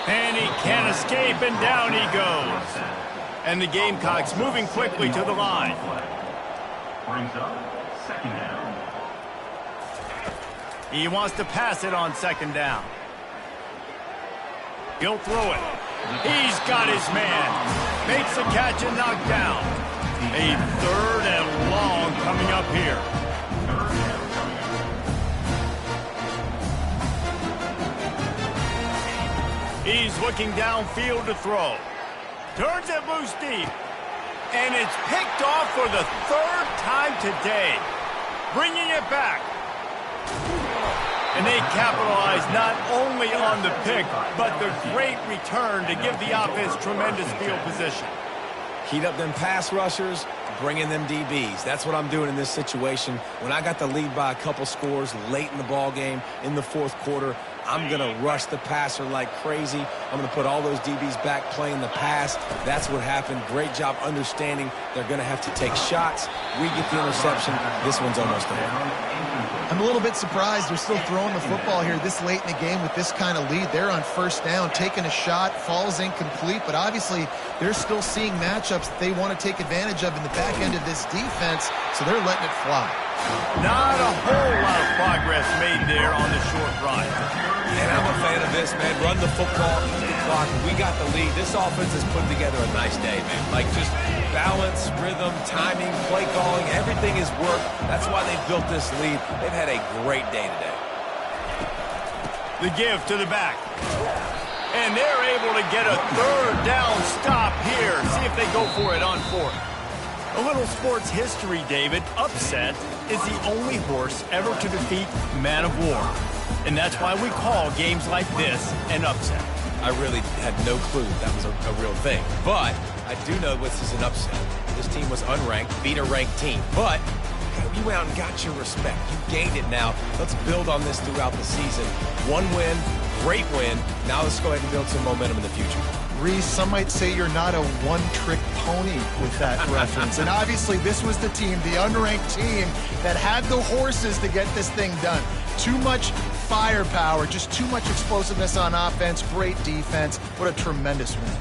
And he can't escape, and down he goes. And the Gamecocks moving quickly to the line. Brings up second down. He wants to pass it on second down. He'll throw it. He's got his man. Makes the catch and knocked down. A 3rd and long coming up here. He's looking downfield to throw. Turns it loose deep. And it's picked off for the 3rd time today. Bringing it back. And they capitalize not only on the pick, but the great return to give the offense tremendous field position. Heat up them pass rushers, bring in them DBs. That's what I'm doing in this situation. When I got the lead by a couple scores late in the ball game, in the 4th quarter, I'm going to rush the passer like crazy. I'm going to put all those DBs back playing the pass. That's what happened. Great job understanding they're going to have to take shots. We get the interception. This one's almost over. I'm a little bit surprised they're still throwing the football here this late in the game with this kind of lead. They're on first down, taking a shot, falls incomplete, but obviously they're still seeing matchups that they want to take advantage of in the back end of this defense, so they're letting it fly. Not a whole lot of progress made there on the short run. And I'm a fan of this, man. Run the football, eat the clock. We got the lead. This offense has put together a nice day, man. Like just balance, rhythm, timing, play calling, everything has worked. That's why they built this lead. They've had a great day today. The give to the back. And they're able to get a 3rd down stop here. See if they go for it on 4th. A little sports history, David. Upset is the only horse ever to defeat Man of War. And that's why we call games like this an upset. I really had no clue that was a real thing. But I do know this is an upset. This team was unranked, beat a ranked team. But you went out and got your respect. You gained it now. Let's build on this throughout the season. 1 win, great win. Now let's go ahead and build some momentum in the future. Reese, some might say you're not a one-trick pony with that reference. And obviously this was the team, the unranked team, that had the horses to get this thing done. Too much firepower, just too much explosiveness on offense, great defense. What a tremendous win.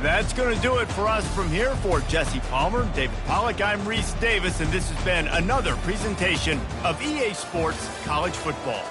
That's going to do it for us from here. For Jesse Palmer, David Pollack, I'm Reese Davis, and this has been another presentation of EA Sports College Football.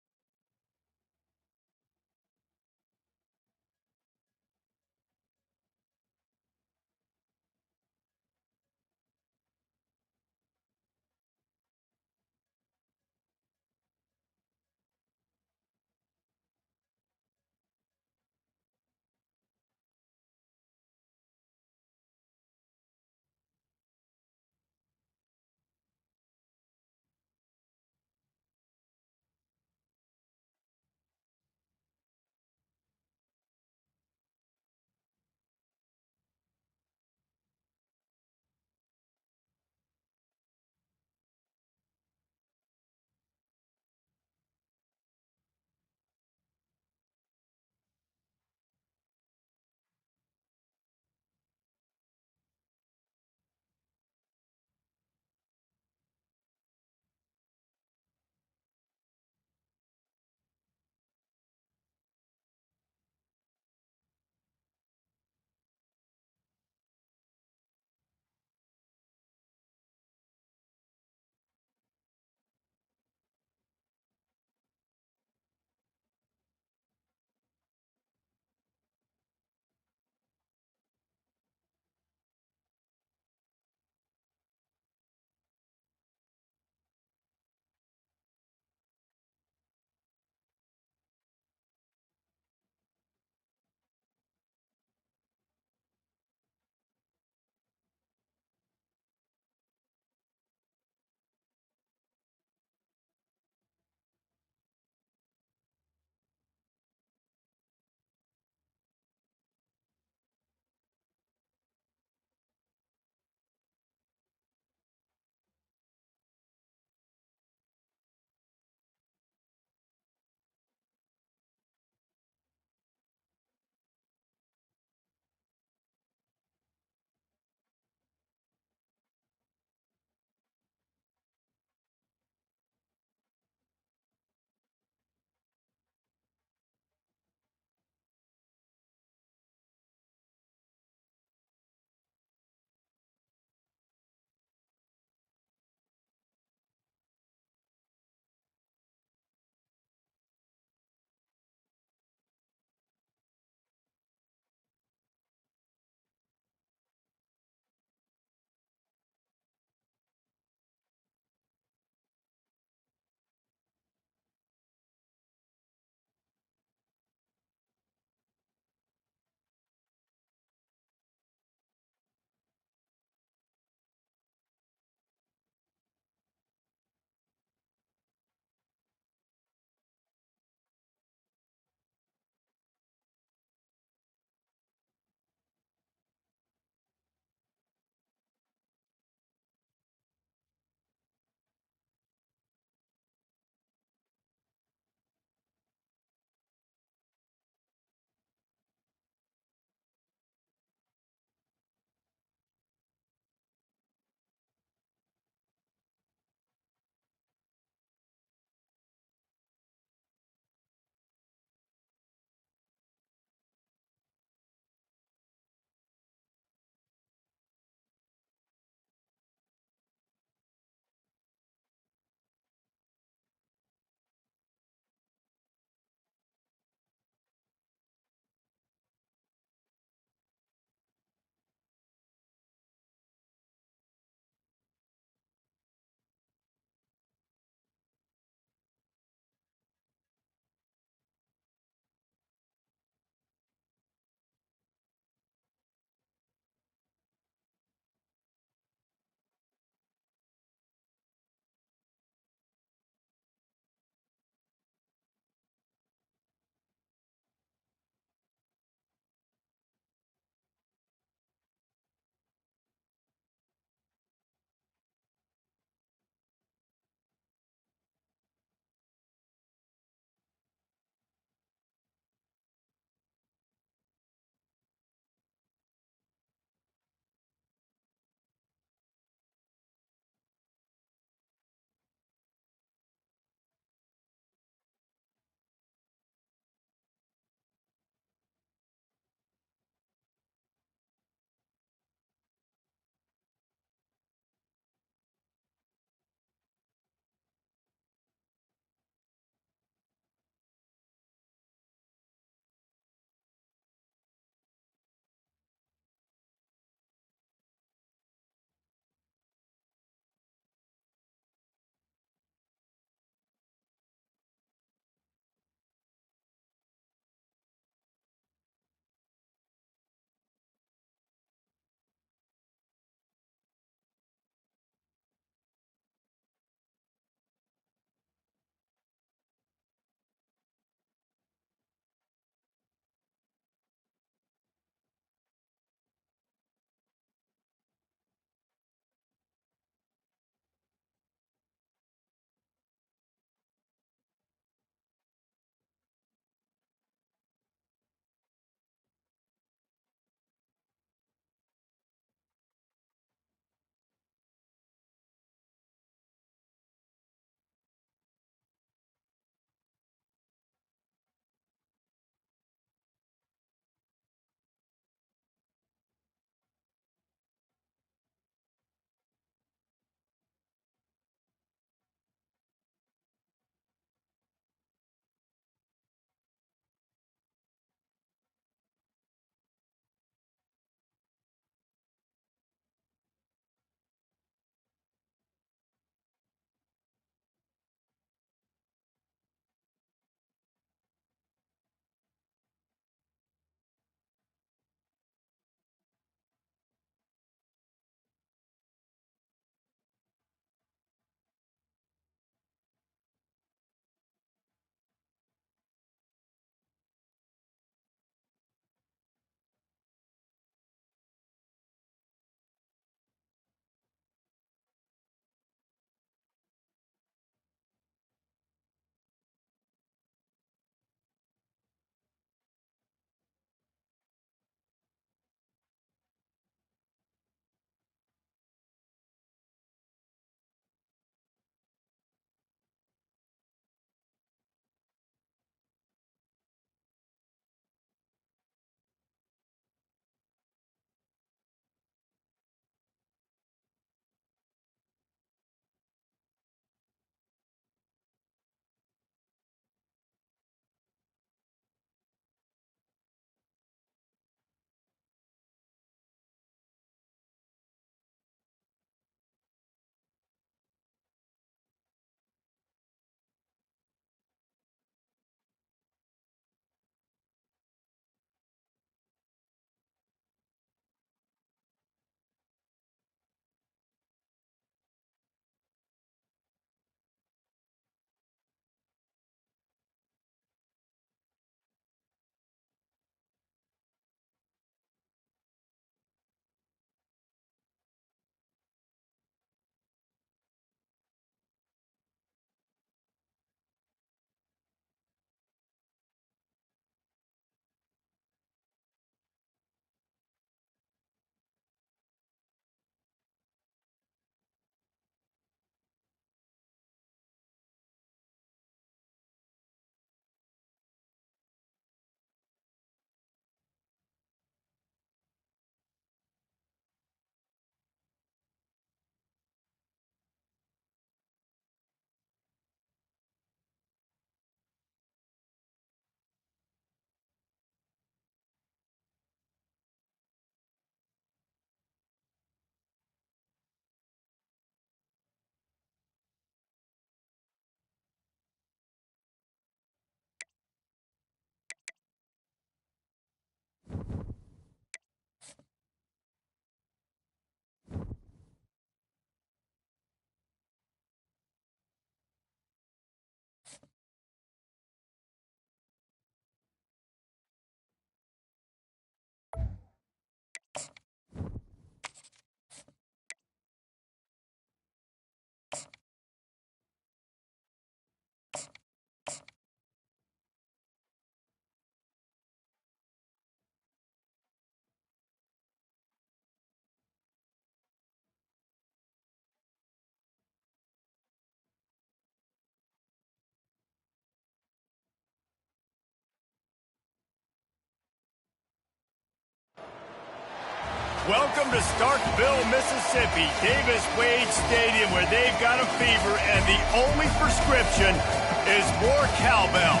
Welcome to Starkville, Mississippi, Davis Wade Stadium, where they've got a fever, and the only prescription is more cowbell.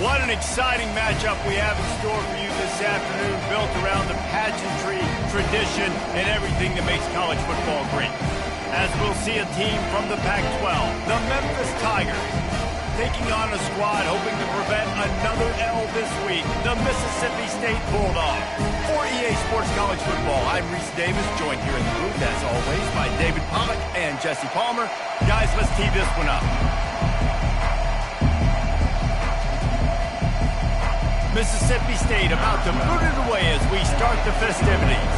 What an exciting matchup we have in store for you this afternoon, built around the pageantry, tradition, and everything that makes college football great. As we'll see a team from the Pac-12, the Memphis Tigers, taking on a squad hoping to prevent another L this week, the Mississippi State Bulldogs. For EA Sports College Football, I'm Reese Davis, joined here in the booth, as always, by David Pollack and Jesse Palmer. Guys, let's tee this one up. Mississippi State about to boot it away as we start the festivities.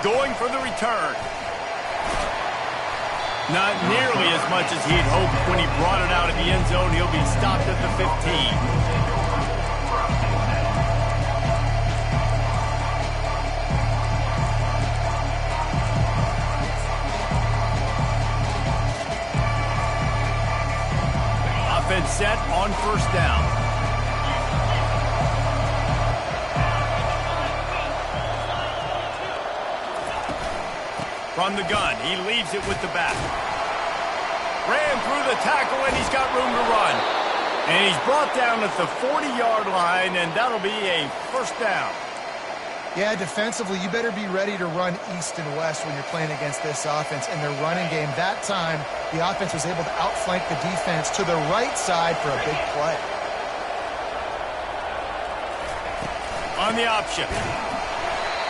Going for the return. Not nearly as much as he'd hoped when he brought it out of the end zone. He'll be stopped at the 15. Offense set on first down. From the gun, he leaves it with the back. Ran through the tackle, and he's got room to run. And he's brought down at the 40-yard line, and that'll be a first down. Yeah, defensively, you better be ready to run east and west when you're playing against this offense and their running game. That time, the offense was able to outflank the defense to the right side for a big play. On the option.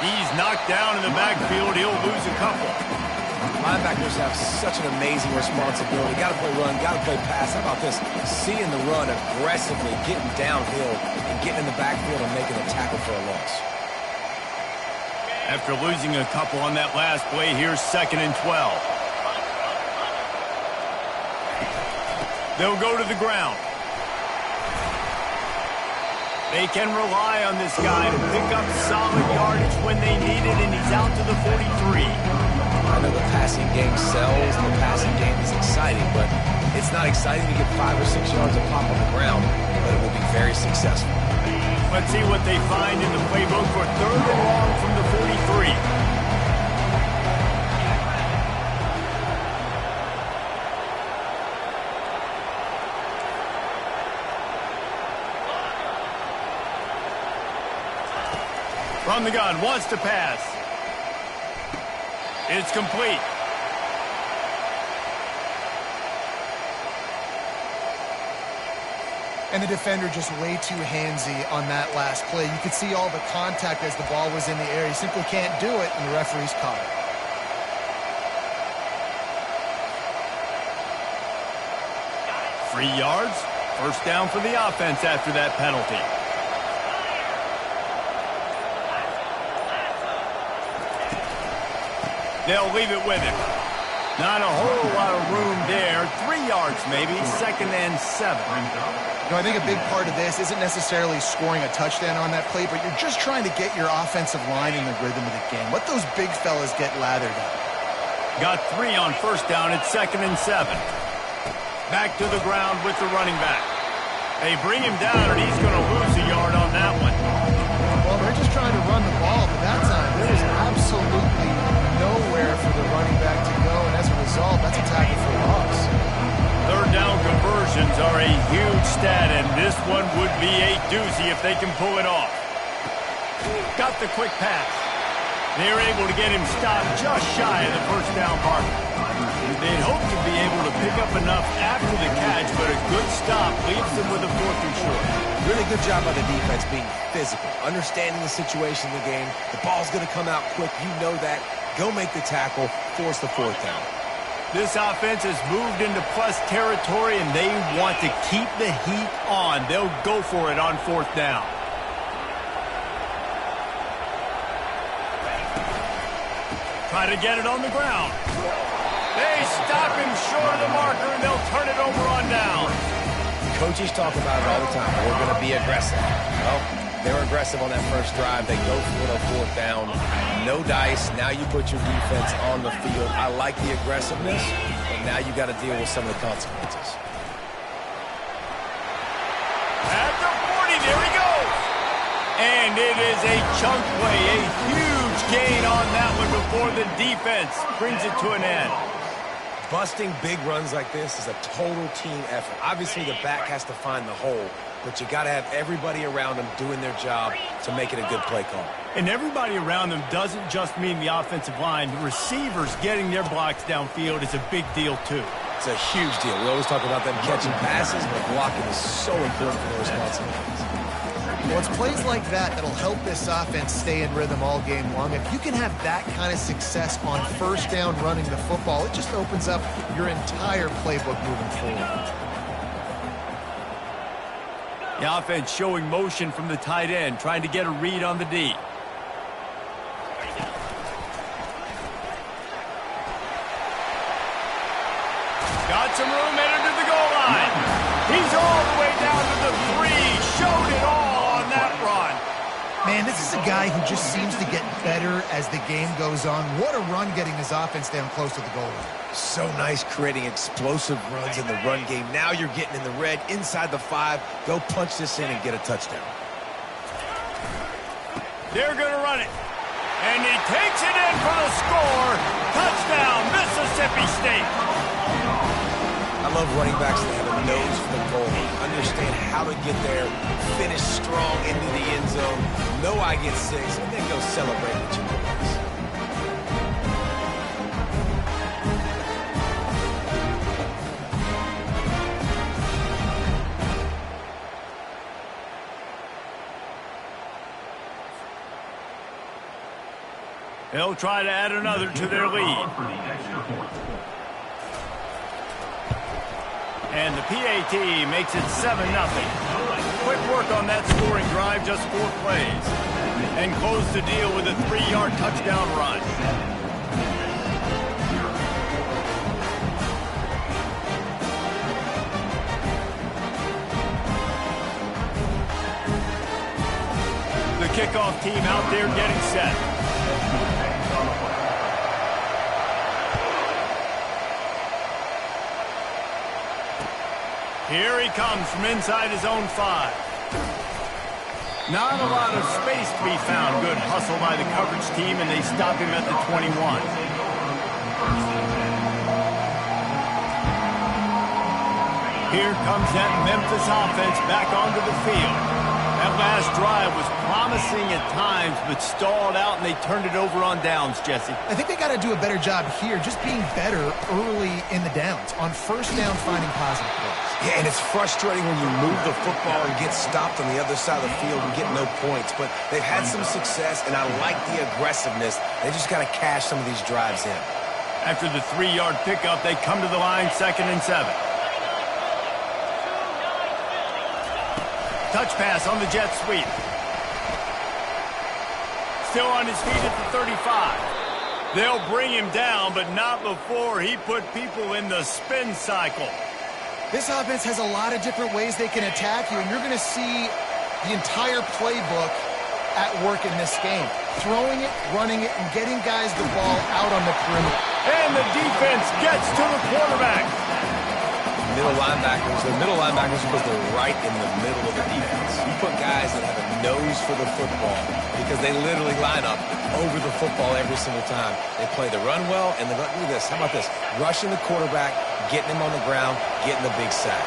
He's knocked down in the backfield. He'll lose a couple. Linebackers have such an amazing responsibility. Got to play run, got to play pass. How about this? Seeing the run aggressively, getting downhill, and getting in the backfield and making a tackle for a loss. After losing a couple on that last play, here's 2nd and 12. They'll go to the ground. They can rely on this guy to pick up solid yardage when they need it, and he's out to the 43. I know the passing game sells, the passing game is exciting, but it's not exciting to get 5 or 6 yards of pop on the ground, but it will be very successful. Let's see what they find in the playbook for 3rd and long from the 43. From the gun, wants to pass. It's complete. And the defender just way too handsy on that last play. You could see all the contact as the ball was in the air. He simply can't do it, and the referee's caught it. Free yards. First down for the offense after that penalty. They'll leave it with him. Not a whole lot of room there. 3 yards maybe. 2nd and 7. You know, I think a big part of this isn't necessarily scoring a touchdown on that play, but you're just trying to get your offensive line in the rhythm of the game. Let those big fellas get lathered up. Got 3 on first down at 2nd and 7. Back to the ground with the running back. They bring him down, and he's going to lose a yard on that one. Well, they're just trying to run the ball, but that time there is absolutely nowhere for the running back to go, and as a result, that's a tackle for loss. 3rd down conversions are a huge stat, and this one would be a doozy if they can pull it off. Got the quick pass. They're able to get him stopped just shy of the first down marker. They'd hope to be able to pick up enough after the catch, but a good stop leaves them with a 4th and short. Really good job by the defense being physical, understanding the situation in the game. The ball's going to come out quick. You know that. Go make the tackle, force the 4th down. This offense has moved into plus territory, and they want to keep the heat on. They'll go for it on 4th down. Try to get it on the ground. They stop him short of the marker, and they'll turn it over on down. Coaches talk about it all the time. We're going to be aggressive. Well, they were aggressive on that first drive. They go for it on 4th down. No dice. Now you put your defense on the field. I like the aggressiveness, but now you got to deal with some of the consequences. And it is a chunk play, a huge gain on that one before the defense brings it to an end. Busting big runs like this is a total team effort. Obviously, the back has to find the hole, but you got to have everybody around them doing their job to make it a good play call. And everybody around them doesn't just mean the offensive line. The receivers getting their blocks downfield is a big deal, too. It's a huge deal. We always talk about them catching passes, but blocking is so important for their responsibilities. Well, it's plays like that that'll help this offense stay in rhythm all game long. If you can have that kind of success on first down running the football, it just opens up your entire playbook moving forward. The offense showing motion from the tight end, trying to get a read on the D. Got some room, headed to the goal line. He's all the way down to the 3. Showed it all on that run. Man, this is a guy who just seems to get better as the game goes on. What a run getting his offense down close to the goal line. So nice creating explosive runs in the run game. Now you're getting in the red, inside the 5. Go punch this in and get a touchdown. They're going to run it. And he takes it in for the score. Touchdown, Mississippi State. I love running backs that have a nose for the goal. Understand how to get there, finish strong into the end zone, know I get 6, and then go celebrate with your boys. They'll try to add another to their lead. And the PAT makes it 7-0. Quick work on that scoring drive, just 4 plays. And close the deal with a 3-yard touchdown run. The kickoff team out there getting set. Here he comes from inside his own 5. Not a lot of space to be found. Good hustle by the coverage team, and they stop him at the 21. Here comes that Memphis offense back onto the field. That last drive was promising at times, but stalled out, and they turned it over on downs, Jesse. I think they got to do a better job here, just being better early in the downs. On first down, finding positive plays. Yeah, and it's frustrating when you move the football and get stopped on the other side of the field and get no points. But they've had some success, and I like the aggressiveness. They just got to cash some of these drives in. After the 3-yard pickup, they come to the line 2nd and 7. Touch pass on the jet sweep. Still on his feet at the 35. They'll bring him down, but not before he put people in the spin cycle. This offense has a lot of different ways they can attack you, and you're going to see the entire playbook at work in this game. Throwing it, running it, and getting guys the ball out on the perimeter. And the defense gets to the quarterback. The middle linebackers because they're right in the middle of the defense. You put guys that have a nose for the football because they literally line up over the football every single time. They play the run well, and look at this. How about this? Rushing the quarterback, getting him on the ground, getting the big sack.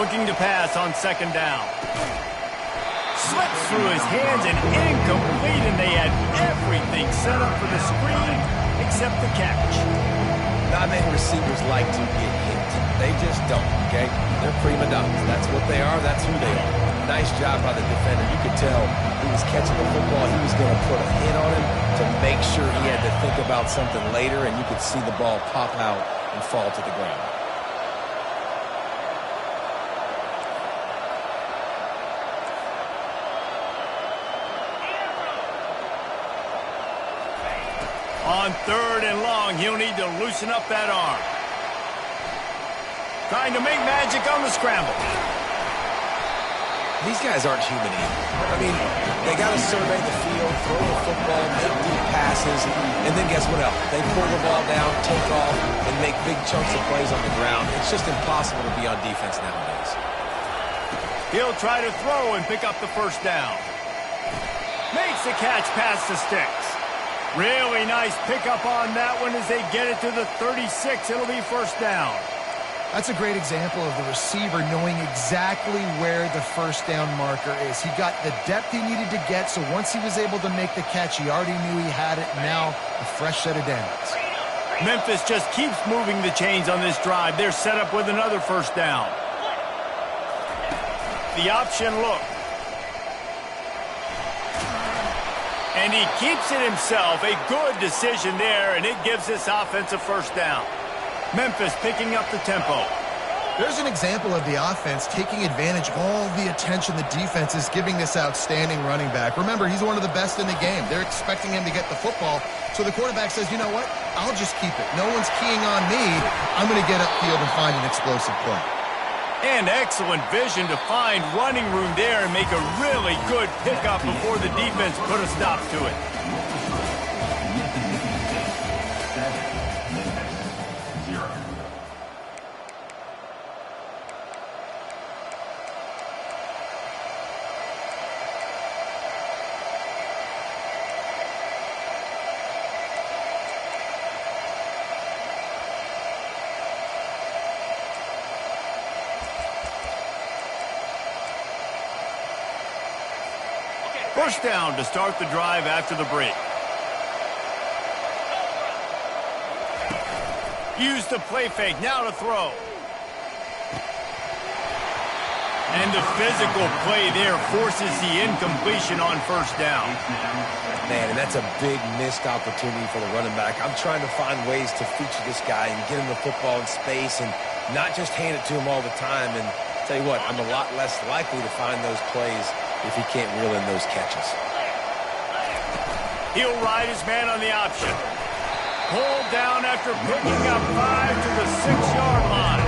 Looking to pass on 2nd down. Slips through his hands and incomplete, and they had everything set up for the screen except the catch. Not many receivers like to get hit. They just don't, okay? They're prima donnas. That's what they are. That's who they are. Nice job by the defender. You could tell he was catching the football. He was going to put a hit on him to make sure he had to think about something later, and you could see the ball pop out and fall to the ground. On 3rd and long, he'll need to loosen up that arm. Trying to make magic on the scramble. These guys aren't human either. I mean, they got to survey the field, throw the football, make deep passes, and then guess what else? They pull the ball down, take off, and make big chunks of plays on the ground. It's just impossible to be on defense nowadays. He'll try to throw and pick up the first down. Makes the catch past the sticks. Really nice pickup on that one as they get it to the 36. It'll be first down. That's a great example of the receiver knowing exactly where the first down marker is. He got the depth he needed to get, so once he was able to make the catch, he already knew he had it. Now, a fresh set of downs. Memphis just keeps moving the chains on this drive. They're set up with another first down. The option look. And he keeps it himself. A good decision there, and it gives this offense a first down. Memphis picking up the tempo. There's an example of the offense taking advantage of all the attention the defense is giving this outstanding running back. Remember, he's one of the best in the game. They're expecting him to get the football. So the quarterback says, you know what? I'll just keep it. No one's keying on me. I'm going to get upfield and find an explosive play. And excellent vision to find running room there and make a really good pickup before the defense put a stop to it. First down to start the drive after the break. Use the play fake, now to throw. And the physical play there forces the incompletion on first down. Man, and that's a big missed opportunity for the running back. I'm trying to find ways to feature this guy and get him the football in space and not just hand it to him all the time. And tell you what, I'm a lot less likely to find those plays if he can't reel in those catches. He'll ride his man on the option. Pulled down after picking up 5 to the 6-yard line.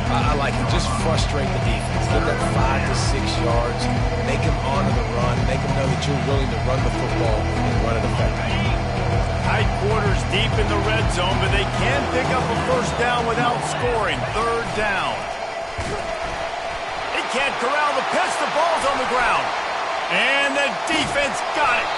I like it. Just frustrate the defense. Get that 5 to 6 yards. Make them honor the run. Make them know that you're willing to run the football and run it effectively. Tight quarters deep in the red zone, but they can pick up a first down without scoring. Third down. They can't corral the pitch. The ball's on the ground. And the defense got it.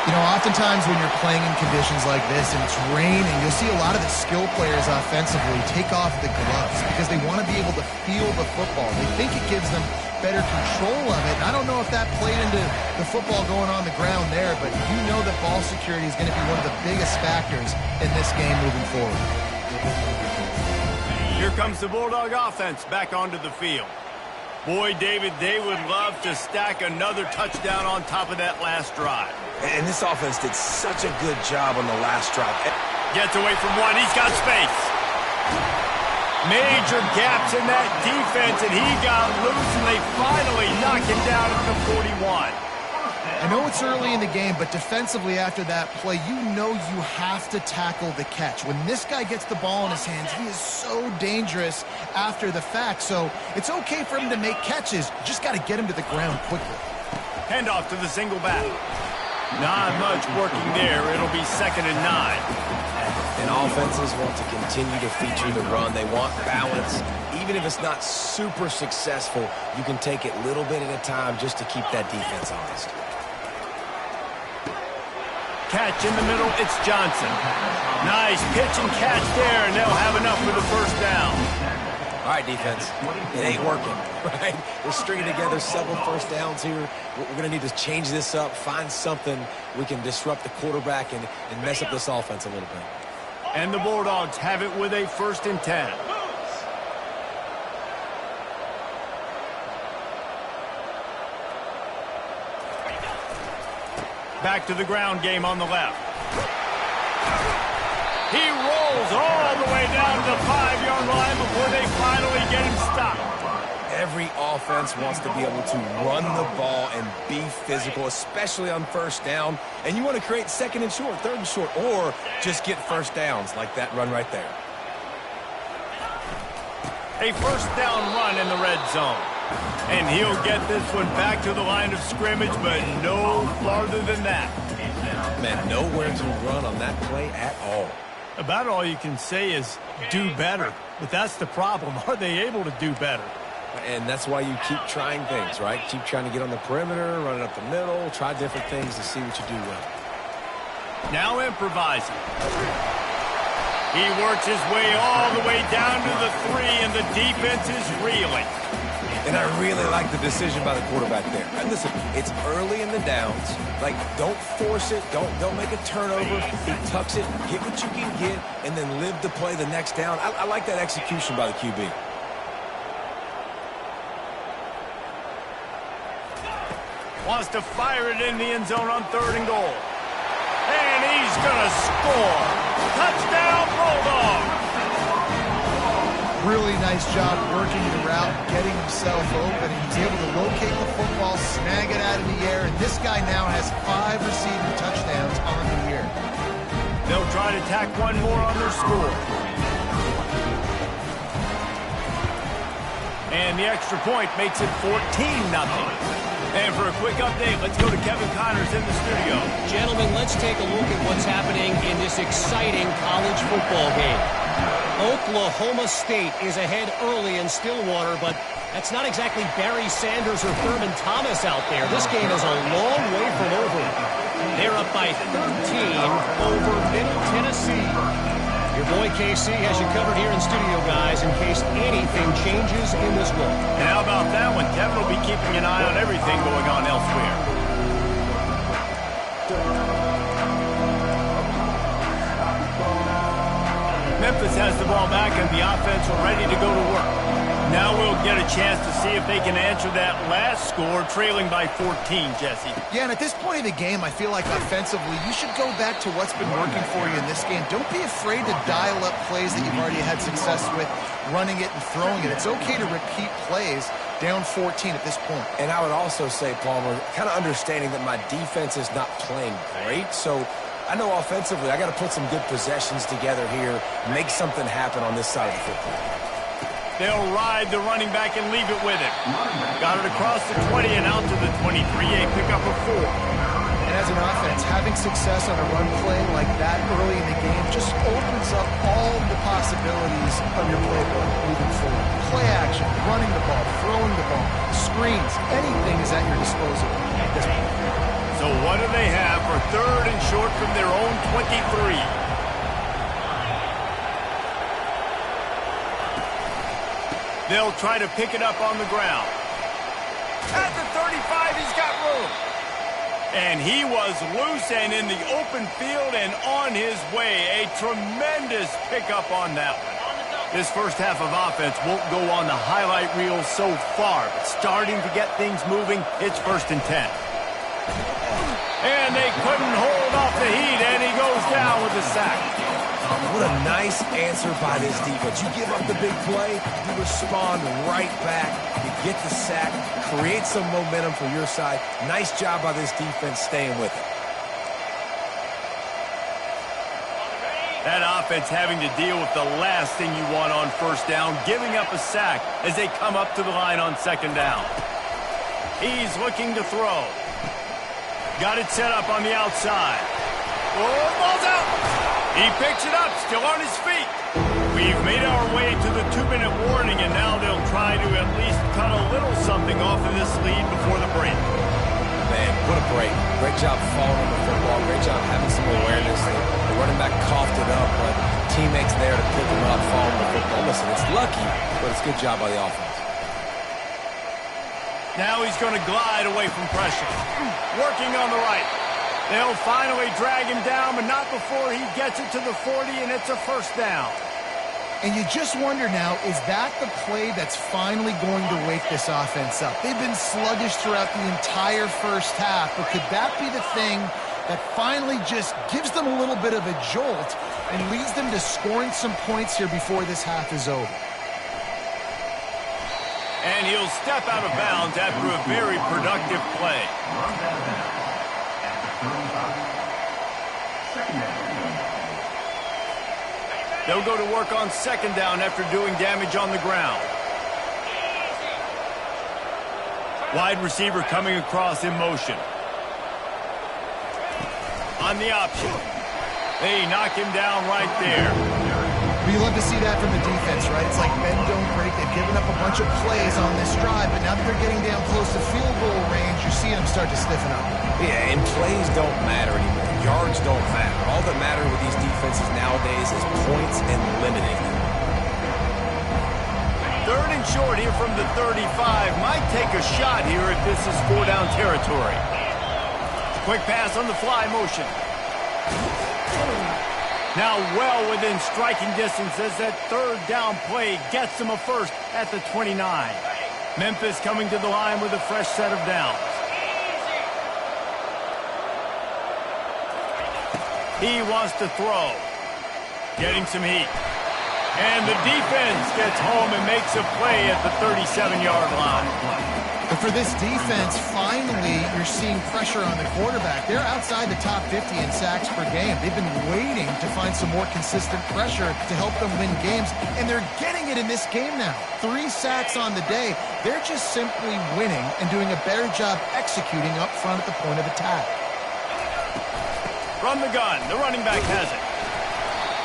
You know, oftentimes when you're playing in conditions like this and it's raining, you'll see a lot of the skill players offensively take off the gloves because they want to be able to feel the football. They think it gives them better control of it. And I don't know if that played into the football going on the ground there, but you know that ball security is going to be one of the biggest factors in this game moving forward. Here comes the Bulldog offense back onto the field. Boy, David, they would love to stack another touchdown on top of that last drive. And this offense did such a good job on the last drive. Gets away from one. He's got space. Major gaps in that defense, and he got loose, and they finally knock him down at the 41. I know it's early in the game, but defensively after that play, you know you have to tackle the catch. When this guy gets the ball in his hands, he is so dangerous after the fact. So it's okay for him to make catches. You just got to get him to the ground quickly. Handoff to the single back. Not much working there. It'll be 2nd and 9. And offenses want to continue to feature the run. They want balance. Even if it's not super successful, you can take it little bit at a time just to keep that defense honest. Catch in the middle, it's Johnson. Nice pitch and catch there, and they'll have enough for the first down. All right, defense, it ain't working, right? We're stringing together several first downs here. We're going to need to change this up, find something we can disrupt the quarterback and mess up this offense a little bit. And the Bulldogs have it with a 1st and 10. Back to the ground game on the left. He rolls all the way down to the 5-yard line before they finally get him stopped. Every offense wants to be able to run the ball and be physical, especially on first down. And you want to create 2nd and short, 3rd and short, or just get first downs like that run right there. A first down run in the red zone. And he'll get this one back to the line of scrimmage, but no farther than that. Man, nowhere to run on that play at all. About all you can say is do better. But that's the problem. Are they able to do better? And that's why you keep trying things, right? Keep trying to get on the perimeter, run it up the middle, try different things to see what you do well. Now improvising. He works his way all the way down to the 3, and the defense is reeling. And I really like the decision by the quarterback there. And listen, it's early in the downs. Like, don't force it. Don't make a turnover. He tucks it, get what you can get, and then live to play the next down. I like that execution by the QB. Wants to fire it in the end zone on 3rd and goal. And he's going to score. Touchdown, Bulldogs! Really nice job working the route, getting himself open, and he's able to locate the football, snag it out of the air, and this guy now has 5 receiving touchdowns on the year. They'll try to tack one more on their score. And the extra point makes it 14-0. And for a quick update, let's go to Kevin Connors in the studio. Gentlemen, let's take a look at what's happening in this exciting college football game. Oklahoma State is ahead early in Stillwater, but that's not exactly Barry Sanders or Thurman Thomas out there. This game is a long way from over. They're up by 13 over Middle Tennessee. Your boy KC has you covered here in studio, guys, in case anything changes in this one. And how about that one? Kevin will be keeping an eye on everything going on elsewhere. Memphis has the ball back, and the offense are ready to go to work. Now we'll get a chance to see if they can answer that last score, trailing by 14, Jesse. Yeah, and at this point of the game, I feel like offensively, you should go back to what's been working for you in this game. Don't be afraid to dial up plays that you've already had success with, running it and throwing it. It's okay to repeat plays down 14 at this point. And I would also say, Palmer, kind of understanding that my defense is not playing great, so I know offensively I got to put some good possessions together here, make something happen on this side of the football. They'll ride the running back and leave it with it. Got it across the 20 and out to the 23, a pickup of 4. And as an offense, having success on a run play like that early in the game just opens up all the possibilities of your playbook moving forward. Play action, running the ball, throwing the ball, screens, anything is at your disposal at this point. So what do they have for 3rd and short from their own 23? They'll try to pick it up on the ground. At the 35, he's got room. And he was loose and in the open field and on his way. A tremendous pickup on that one. This first half of offense won't go on the highlight reel so far, but starting to get things moving, it's 1st and 10. And they couldn't hold off the heat, and he goes down with a sack. What a nice answer by this defense. You give up the big play, you respond right back, you get the sack, create some momentum for your side. Nice job by this defense staying with it. That offense having to deal with the last thing you want on 1st down, giving up a sack as they come up to the line on 2nd down. He's looking to throw. Got it set up on the outside. Oh, ball's out. He picks it up, still on his feet. We've made our way to the 2-minute warning, and now they'll try to at least cut a little something off of this lead before the break. Man, what a break. Great job following the football. Great job having some awareness. The running back coughed it up, but teammates there to pick him up following the football. Listen, it's lucky, but it's a good job by the offense. Now he's going to glide away from pressure. Working on the right. They'll finally drag him down, but not before he gets it to the 40, and it's a 1st down. And you just wonder now, is that the play that's finally going to wake this offense up? They've been sluggish throughout the entire first half, but could that be the thing that finally just gives them a little bit of a jolt and leads them to scoring some points here before this half is over? And he'll step out of bounds after a very productive play. They'll go to work on 2nd down after doing damage on the ground. Wide receiver coming across in motion. On the option. They knock him down right there. Well, you love to see that from the defense, right? It's like bend, don't break. They've given up a bunch of plays on this drive, but now that they're getting down close to field goal range, you're seeing them start to stiffen up. Yeah, and plays don't matter anymore. Yards don't matter. All that matter with these defenses nowadays is points and limiting them. 3rd and short here from the 35. Might take a shot here if this is 4-down territory. Quick pass on the fly motion. Now well within striking distance as that 3rd down play gets him a first at the 29. Memphis coming to the line with a fresh set of downs. He wants to throw. Getting some heat. And the defense gets home and makes a play at the 37-yard line. But for this defense, finally, you're seeing pressure on the quarterback. They're outside the top 50 in sacks per game. They've been waiting to find some more consistent pressure to help them win games, and they're getting it in this game now. 3 sacks on the day. They're just simply winning and doing a better job executing up front at the point of attack. From the gun, the running back has it.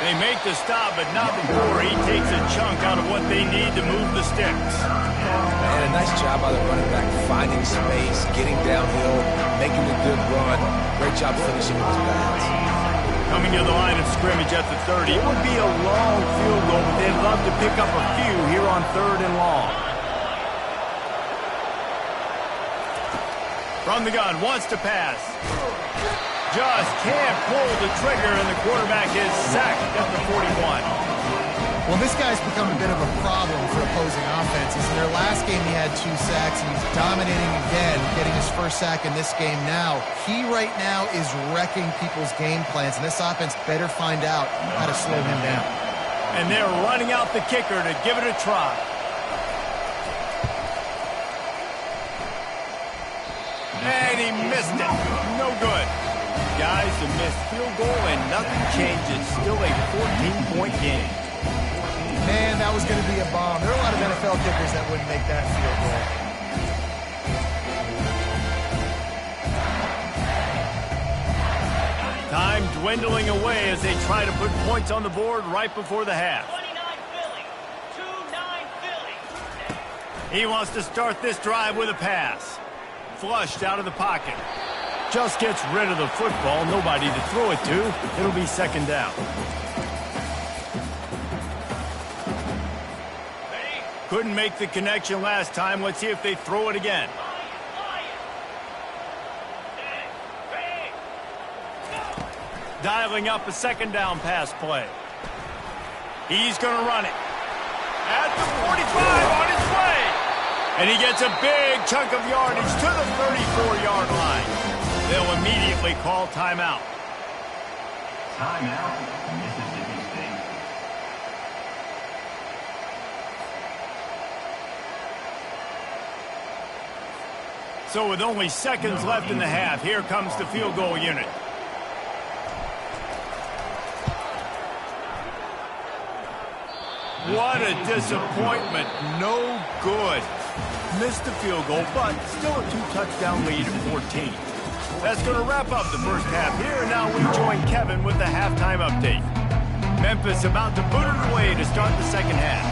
They make the stop, but not before he takes a chunk out of what they need to move the sticks. And a nice job by the running back finding space, getting downhill, making a good run. Great job finishing with his pads. Coming to the line of scrimmage at the 30. It would be a long field goal, but they'd love to pick up a few here on 3rd and long. From the gun, wants to pass. Just can't pull the trigger, and the quarterback is sacked at the 41. Well, this guy's become a bit of a problem for opposing offenses. In their last game, he had 2 sacks, and he's dominating again, getting his first sack in this game now. He right now is wrecking people's game plans, and this offense better find out how to slow him down. And they're running out the kicker to give it a try. And he missed it. No good. Guys, a missed field goal and nothing changes. Still a 14-point game. Man, that was going to be a bomb. There are a lot of NFL kickers that wouldn't make that field goal. Time dwindling away as they try to put points on the board right before the half. 29 Philly. 2-9 Philly. He wants to start this drive with a pass. Flushed out of the pocket. Just gets rid of the football. Nobody to throw it to. It'll be 2nd down. Couldn't make the connection last time. Let's see if they throw it again. Dialing up a 2nd down pass play. He's going to run it. At the 45 on his way. And he gets a big chunk of yardage to the 34-yard line. They'll immediately call timeout. Timeout, Mississippi State. So with only seconds left in the half, here comes the field goal unit. What a disappointment. No good. Missed the field goal, but still a 2-touchdown lead at 14. That's going to wrap up the first half here. Now we join Kevin with the halftime update. Memphis about to boot it away to start the second half.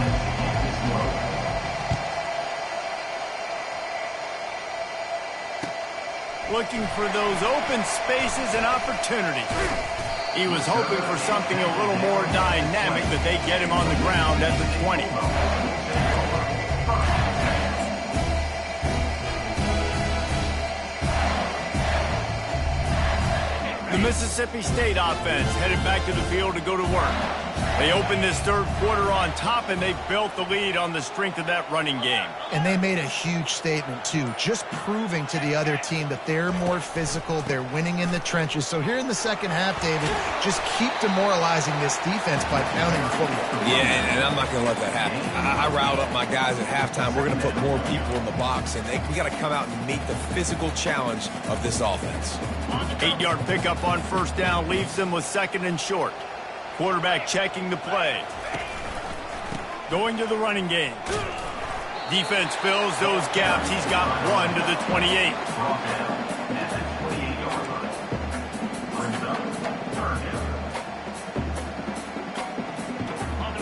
Looking for those open spaces and opportunities. He was hoping for something a little more dynamic, but they get him on the ground at the 20. The Mississippi State offense headed back to the field to go to work. They opened this 3rd quarter on top, and they built the lead on the strength of that running game. And they made a huge statement, too, just proving to the other team that they're more physical, they're winning in the trenches. So here in the second half, David, just keep demoralizing this defense by pounding the football. Yeah, and I'm not going to let that happen. I riled up my guys at halftime. We're going to put more people in the box, and we got to come out and meet the physical challenge of this offense. 8-yard pickup on 1st down leaves them with 2nd and short. Quarterback checking the play. Going to the running game. Defense fills those gaps. He's got 1 to the 28.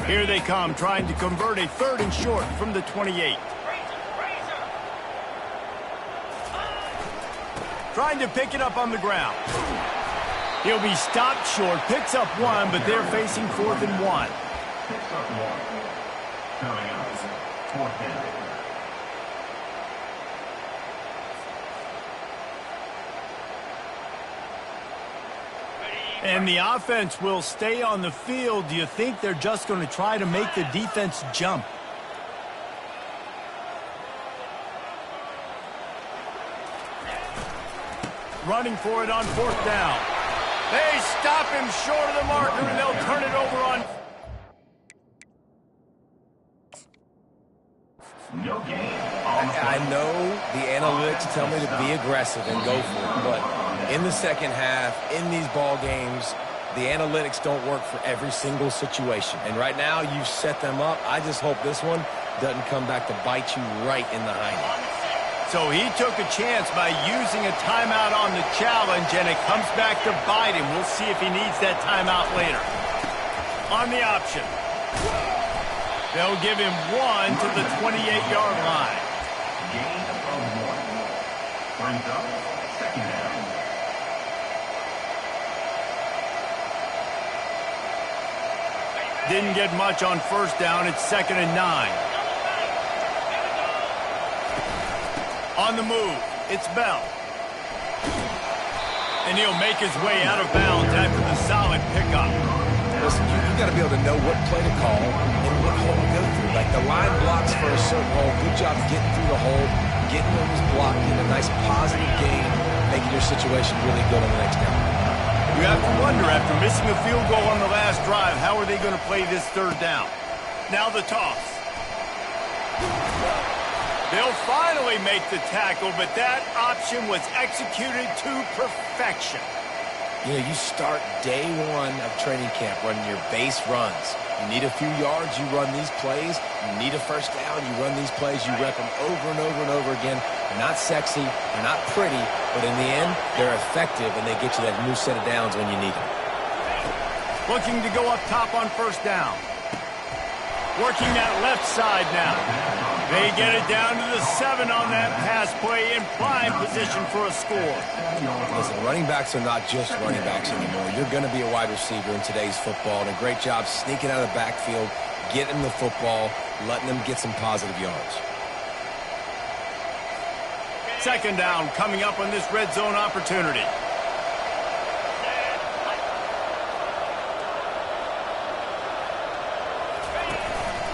Here they come, trying to convert a 3rd and short from the 28. Trying to pick it up on the ground. He'll be stopped short, picks up 1, but they're facing 4th and 1. Picks up 1. Coming up, 4th down. And the offense will stay on the field. Do you think they're just going to try to make the defense jump? Running for it on 4th down. They stop him short of the marker, and they'll turn it over on... No gain. I know the analytics tell me to be aggressive and go for it, but in the second half, in these ball games, the analytics don't work for every single situation. And right now, you've set them up. I just hope this one doesn't come back to bite you right in the hiney. So he took a chance by using a timeout on the challenge, and it comes back to bite him. We'll see if he needs that timeout later. On the option. They'll give him 1 to the 28-yard line. Gain of 1. Brings up 2nd down. Didn't get much on 1st down. It's 2nd and 9. On the move, it's Bell. And he'll make his way out of bounds after the solid pickup. Listen, you got to be able to know what play to call and what hole to go through. Like the line blocks for a certain hole. Good job getting through the hole, getting what was blocked, getting a nice positive gain, making your situation really good on the next down. You have to wonder, after missing a field goal on the last drive, how are they going to play this 3rd down? Now the toss. They'll finally make the tackle, but that option was executed to perfection. You know, you start day 1 of training camp running your base runs. You need a few yards, you run these plays. You need a 1st down, you run these plays. You rep them over and over and over again. They're not sexy, they're not pretty, but in the end, they're effective, and they get you that new set of downs when you need them. Looking to go up top on 1st down. Working that left side now. They get it down to the 7 on that pass play in prime position for a score. Listen, running backs are not just running backs anymore. You're going to be a wide receiver in today's football, and a great job sneaking out of the backfield, getting the football, letting them get some positive yards. 2nd down coming up on this red zone opportunity.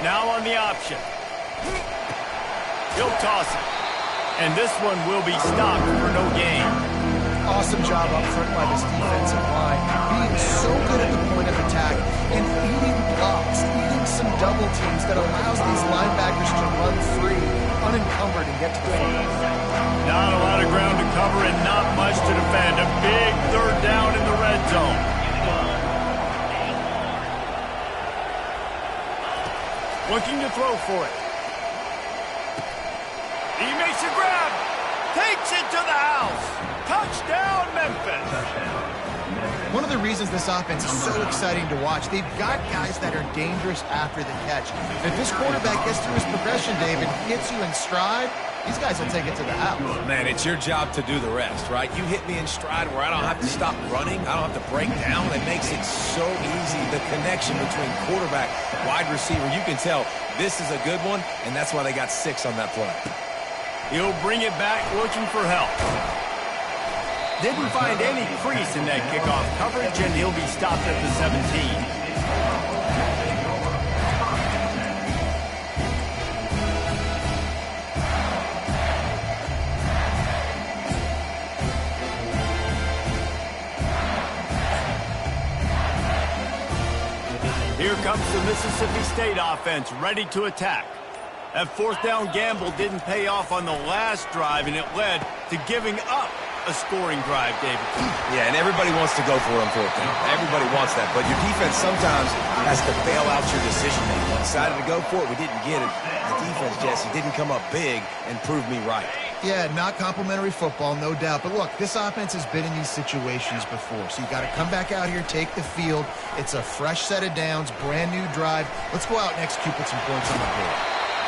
Now on the option. He'll toss it. And this one will be stopped for no gain. Awesome job up front by this defensive line. Being so good at the point of attack and eating blocks, eating some double teams that allows these linebackers to run free, unencumbered, and get to the football. Not a lot of ground to cover and not much to defend. A big 3rd down in the red zone. Looking to throw for it. He makes a grab. Takes it to the house. Touchdown, Memphis. One of the reasons this offense is so exciting to watch, they've got guys that are dangerous after the catch. If this quarterback gets through his progression, David, hits you in stride, these guys will take it to the house. Man, it's your job to do the rest, right? You hit me in stride where I don't have to stop running. I don't have to break down. It makes it so easy. The connection between quarterback, wide receiver, you can tell this is a good one, and that's why they got 6 on that play. He'll bring it back looking for help. Didn't find any crease in that kickoff coverage, and he'll be stopped at the 17. Here comes the Mississippi State offense, ready to attack. That 4th down gamble didn't pay off on the last drive, and it led to giving up a scoring drive, David. Yeah, and everybody wants to go for it on 4th down. Everybody wants that, but your defense sometimes has to bail out your decision-making. We decided to go for it, we didn't get it. The defense, Jesse, didn't come up big and prove me right. Yeah, not complimentary football, no doubt. But look, this offense has been in these situations before. So you got to come back out here, take the field. It's a fresh set of downs, brand new drive. Let's go out and execute, put some points on the board.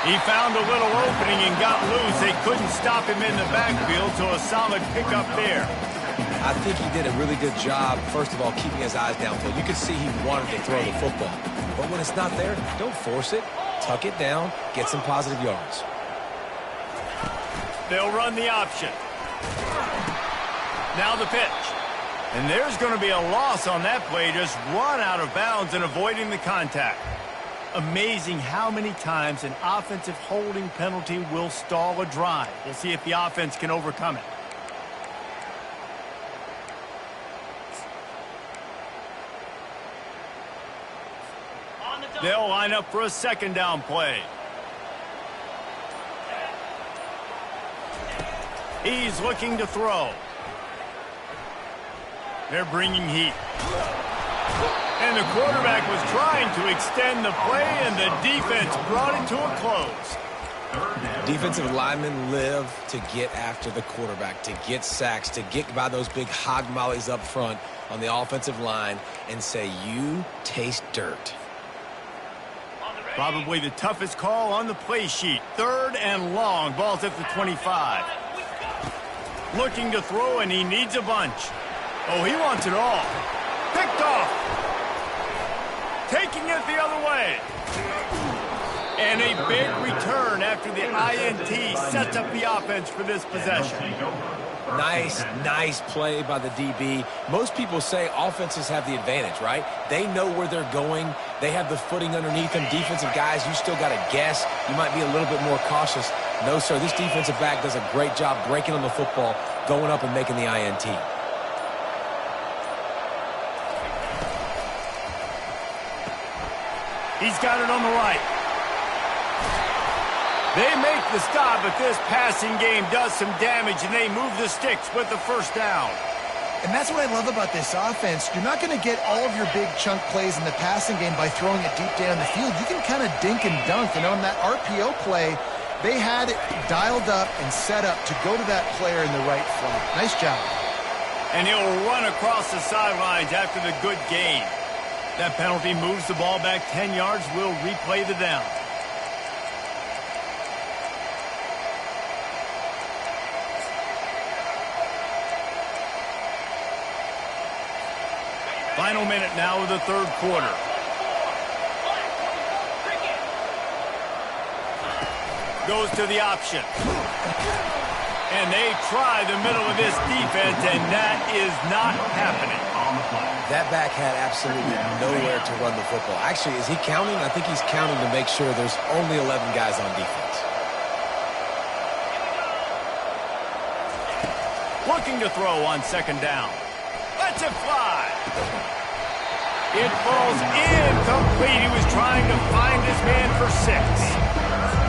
He found a little opening and got loose. They couldn't stop him in the backfield, so a solid pickup there. I think he did a really good job, first of all, keeping his eyes downfield. You could see he wanted to throw the football. But when it's not there, don't force it. Tuck it down, get some positive yards. They'll run the option. Now the pitch. And there's going to be a loss on that play. Just run out of bounds and avoiding the contact. Amazing how many times an offensive holding penalty will stall a drive. We'll see if the offense can overcome it. They'll line up for a second down play. He's looking to throw. They're bringing heat. And the quarterback was trying to extend the play, and the defense brought it to a close. Defensive linemen live to get after the quarterback, to get sacks, to get by those big hog mollies up front on the offensive line and say, you taste dirt. Probably the toughest call on the play sheet. 3rd and long. Ball's at the 25. Looking to throw, and he needs a bunch. Oh, he wants it all. Picked off. Taking it the other way. And a big return after the INT sets up the offense for this possession. Nice play by the DB. Most people say offenses have the advantage, right? They know where they're going. They have the footing underneath them. Defensive guys, you still got to guess. You might be a little bit more cautious. No, sir, this defensive back does a great job breaking on the football, going up and making the INT. He's got it on the right. They make the stop, but this passing game does some damage, and they move the sticks with the first down. And that's what I love about this offense. You're not going to get all of your big chunk plays in the passing game by throwing it deep down the field. You can kind of dink and dunk. And on that RPO play, they had it dialed up and set up to go to that player in the right flat. Nice job. And he'll run across the sidelines after the good gain. That penalty moves the ball back 10 yards. We'll replay the down. Final minute now of the 3rd quarter. Goes to the option. And they try the middle of this defense, and that is not happening. That back had absolutely nowhere to run the football. Actually, is he counting? I think he's counting to make sure there's only 11 guys on defense. Looking to throw on 2nd down. Lets it fly. It falls incomplete. He was trying to find his man for 6.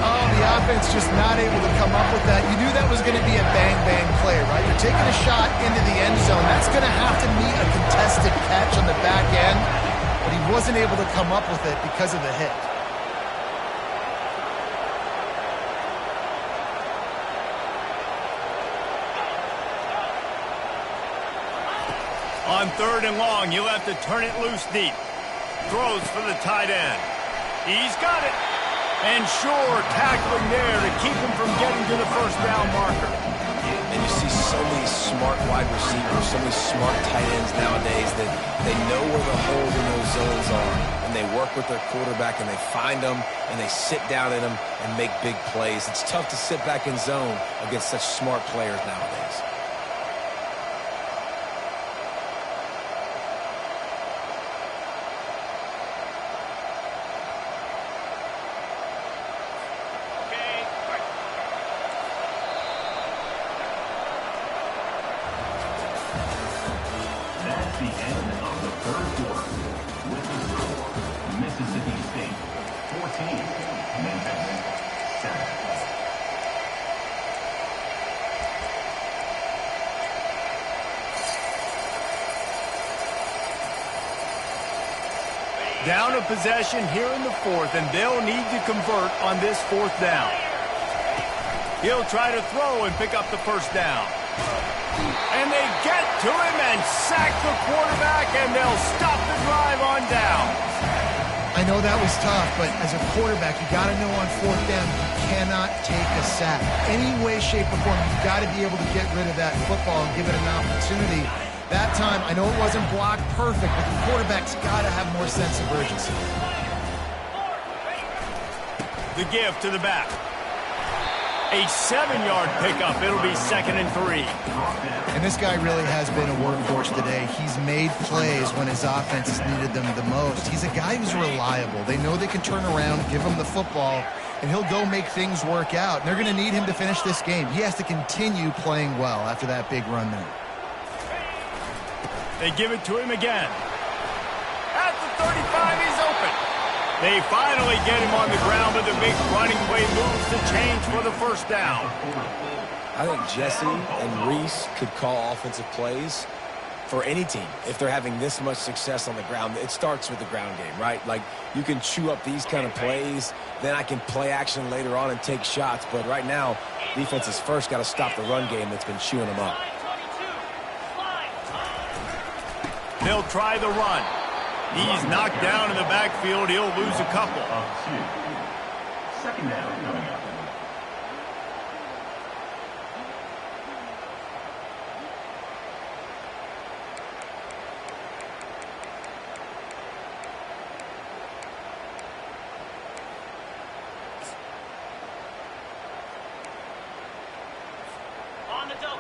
Oh, the offense just not able to come up with that. You knew that was going to be a bang-bang play, right? You're taking a shot into the end zone. That's going to have to meet a contested catch on the back end, but he wasn't able to come up with it because of the hit. On 3rd and long, he'll have to turn it loose deep. Throws for the tight end. He's got it. And sure, tackling there to keep him from getting to the first down marker. And you see so many smart wide receivers, so many smart tight ends nowadays that they know where the holes in those zones are. And they work with their quarterback and they find them and they sit down in them and make big plays. It's tough to sit back in zone against such smart players nowadays. The end of the 3rd quarter. With the score, Mississippi State 14, Memphis 7. Down a possession here in the 4th, and they'll need to convert on this 4th down. He'll try to throw and pick up the first down. And they get to him and sack the quarterback, and they'll stop the drive on down. I know that was tough, but as a quarterback, you got to know on fourth down, you cannot take a sack. Any way, shape, or form, you've got to be able to get rid of that football and give it an opportunity. That time, I know it wasn't blocked perfect, but the quarterback's got to have more sense of urgency. The give to the back. A 7-yard pickup. It'll be 2nd and 3. And this guy really has been a workhorse today. He's made plays when his offense has needed them the most. He's a guy who's reliable. They know they can turn around, give him the football, and he'll go make things work out. And they're going to need him to finish this game. He has to continue playing well after that big run there. They give it to him again. At the 35, he's open. They finally get him on the ground, but the big running play moves the chains for the first down. I think Jesse and Reese could call offensive plays for any team if they're having this much success on the ground. It starts with the ground game, right? Like, you can chew up these kind of plays, then I can play action later on and take shots. But right now, defense has first got to stop the run game that's been chewing them up. They'll try the run. He's knocked down in the backfield. He'll lose a couple. 2nd down coming up.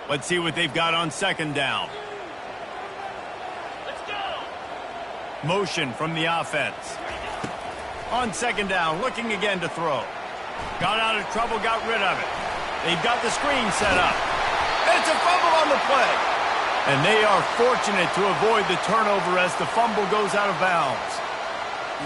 Let's see what they've got on 2nd down. Motion from the offense. On 2nd down, looking again to throw. Got out of trouble, got rid of it. They've got the screen set up. It's a fumble on the play. And they are fortunate to avoid the turnover as the fumble goes out of bounds.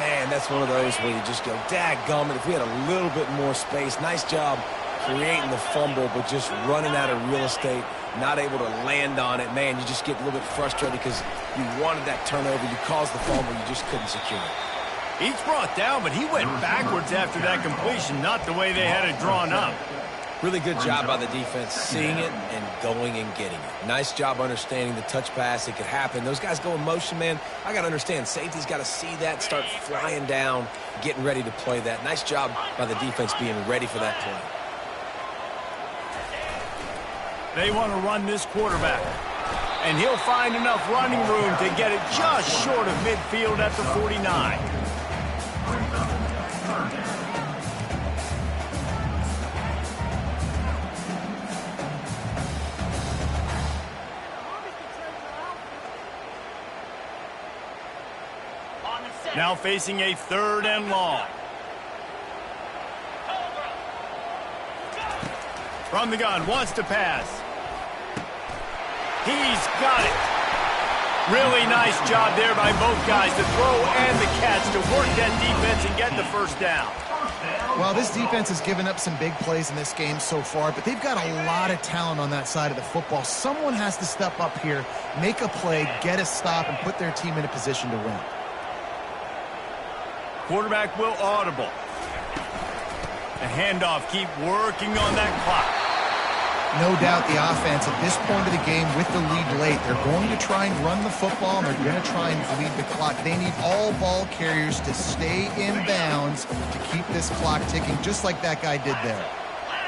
Man, that's one of those where you just go, dadgummit, if we had a little bit more space. Nice job creating the fumble, but just running out of real estate, not able to land on it. Man, you just get a little bit frustrated because you wanted that turnover. You caused the fumble. You just couldn't secure it. He's brought down, but he went backwards after that completion, not the way they had it drawn up. Really good job by the defense seeing it and going and getting it. Nice job understanding the touch pass. It could happen. Those guys go in motion, man. I got to understand. Safety's got to see that, start flying down, getting ready to play that. Nice job by the defense being ready for that play. They want to run this quarterback. And he'll find enough running room to get it just short of midfield at the 49. Now facing a 3rd and long. From the gun, wants to pass. He's got it. Really nice job there by both guys, the throw and the catch, to work that defense and get the first down. Well, this defense has given up some big plays in this game so far, but they've got a lot of talent on that side of the football. Someone has to step up here, make a play, get a stop, and put their team in a position to win. Quarterback will audible. The handoff, keep working on that clock. No doubt the offense at this point of the game with the lead late, they're going to try and run the football, and they're going to try and bleed the clock. They need all ball carriers to stay in bounds to keep this clock ticking, just like that guy did there.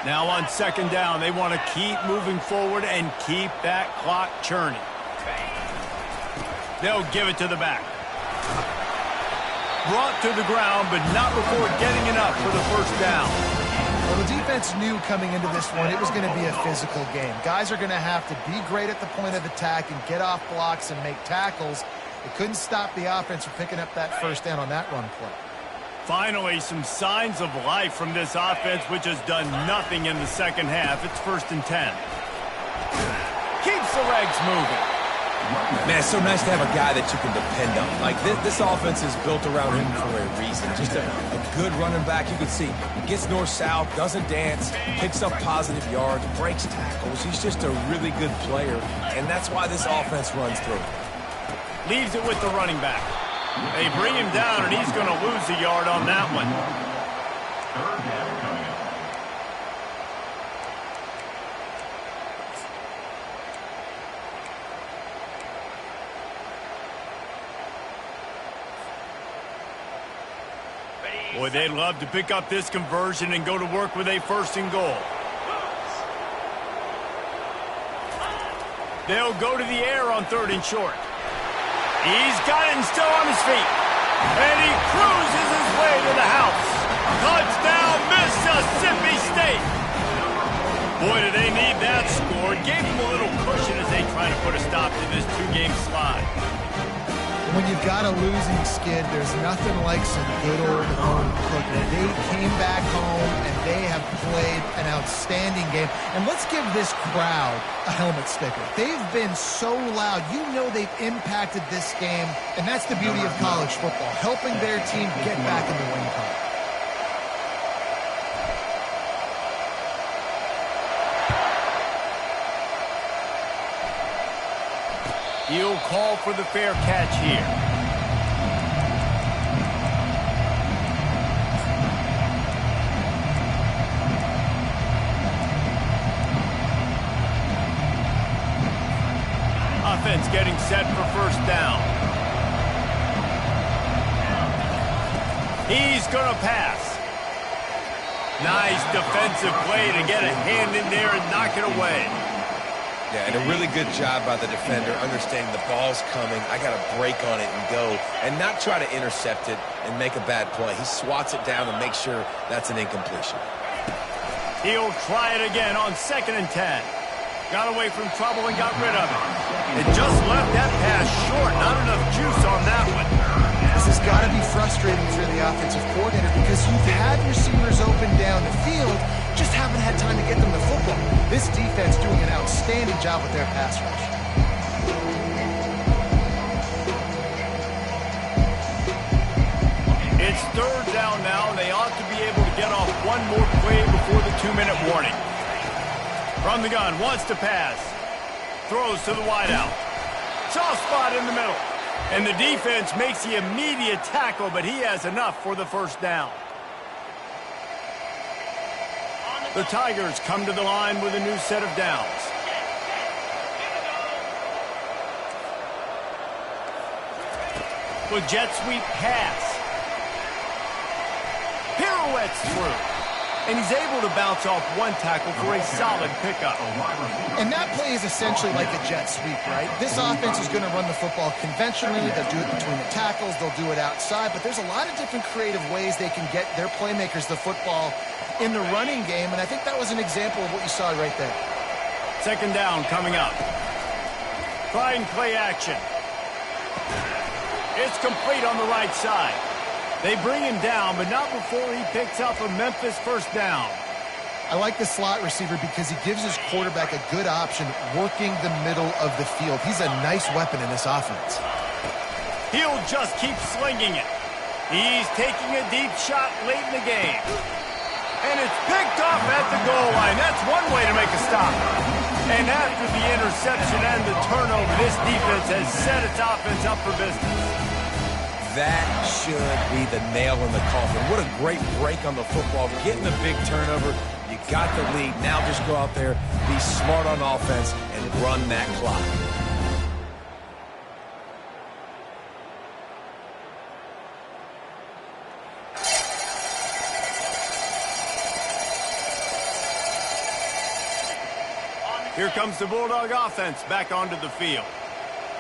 Now on 2nd down, they want to keep moving forward and keep that clock churning. They'll give it to the back. Brought to the ground, but not before getting it up for the first down. Well, the defense knew coming into this one it was going to be a physical game. Guys are going to have to be great at the point of attack and get off blocks and make tackles. They couldn't stop the offense from picking up that first down on that run play. Finally, some signs of life from this offense, which has done nothing in the second half. It's 1st and 10. Keeps the legs moving. Man, it's so nice to have a guy that you can depend on. Like, this offense is built around him for a reason. Just a good running back. You can see he gets north-south, doesn't dance, picks up positive yards, breaks tackles. He's just a really good player, and that's why this offense runs through. Leaves it with the running back. They bring him down, and he's going to lose a yard on that one. 3rd down coming up. Boy, they'd love to pick up this conversion and go to work with a 1st and goal. They'll go to the air on 3rd and short. He's got it and still on his feet. And he cruises his way to the house. Touchdown, Mississippi State. Boy, do they need that score. Gave them a little cushion as they try to put a stop to this 2-game slide. When you've got a losing skid, there's nothing like some good old home cooking. They came back home, and they have played an outstanding game. And let's give this crowd a helmet sticker. They've been so loud. You know they've impacted this game, and that's the beauty of college football, helping their team get back in the win column. He'll call for the fair catch here. Offense getting set for 1st down. He's going to pass. Nice defensive play to get a hand in there and knock it away. Yeah, and a really good job by the defender, understanding the ball's coming. I got to break on it and go, and not try to intercept it and make a bad play. He swats it down and makes sure that's an incompletion. He'll try it again on 2nd and 10. Got away from trouble and got rid of it. It just left that pass short. Not enough juice on that one. This has got to be frustrating for the offensive coordinator because you've had receivers open down the field, just haven't had time to get them the football. This defense doing an outstanding job with their pass rush. It's 3rd down now, and they ought to be able to get off one more play before the 2-minute warning. From the gun, wants to pass. Throws to the wideout. Soft spot in the middle. And the defense makes the immediate tackle, but he has enough for the 1st down. The Tigers come to the line with a new set of downs. With jet sweep pass. Pirouettes through. And he's able to bounce off one tackle for a solid pickup. And that play is essentially like a jet sweep, right? This offense is going to run the football conventionally. They'll do it between the tackles. They'll do it outside. But there's a lot of different creative ways they can get their playmakers the football in the running game. And I think that was an example of what you saw right there. 2nd down coming up. Try and play action. It's complete on the right side. They bring him down, but not before he picks up a Memphis 1st down. I like the slot receiver because he gives his quarterback a good option working the middle of the field. He's a nice weapon in this offense. He'll just keep slinging it. He's taking a deep shot late in the game. And it's picked off at the goal line. That's one way to make a stop. And after the interception and the turnover, this defense has set its offense up for business. That should be the nail in the coffin. What a great break on the football. Getting the big turnover. You got the lead. Now just go out there, be smart on offense, and run that clock. Here comes the Bulldog offense back onto the field.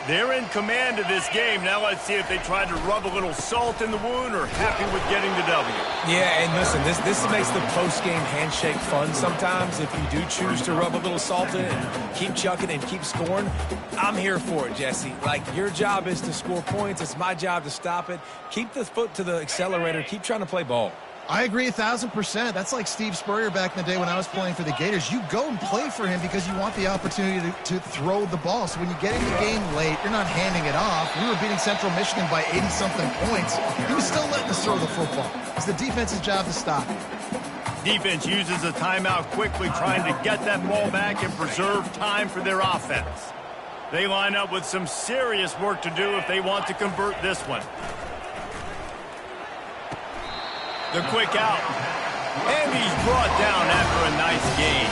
They're in command of this game. Now let's see if they try to rub a little salt in the wound or happy with getting the W. Yeah, and listen, this makes the post-game handshake fun sometimes. If you do choose to rub a little salt in it and keep chucking and keep scoring, I'm here for it, Jesse. Like, your job is to score points. It's my job to stop it. Keep the foot to the accelerator. Keep trying to play ball. I agree 1,000%. That's like Steve Spurrier back in the day when I was playing for the Gators. You go and play for him because you want the opportunity to throw the ball. So when you get in the game late, you're not handing it off. We were beating Central Michigan by 80-something points. He was still letting us throw the football. It's the defense's job to stop it. Defense uses a timeout quickly, trying to get that ball back and preserve time for their offense. They line up with some serious work to do if they want to convert this one. The quick out. And he's brought down after a nice gain.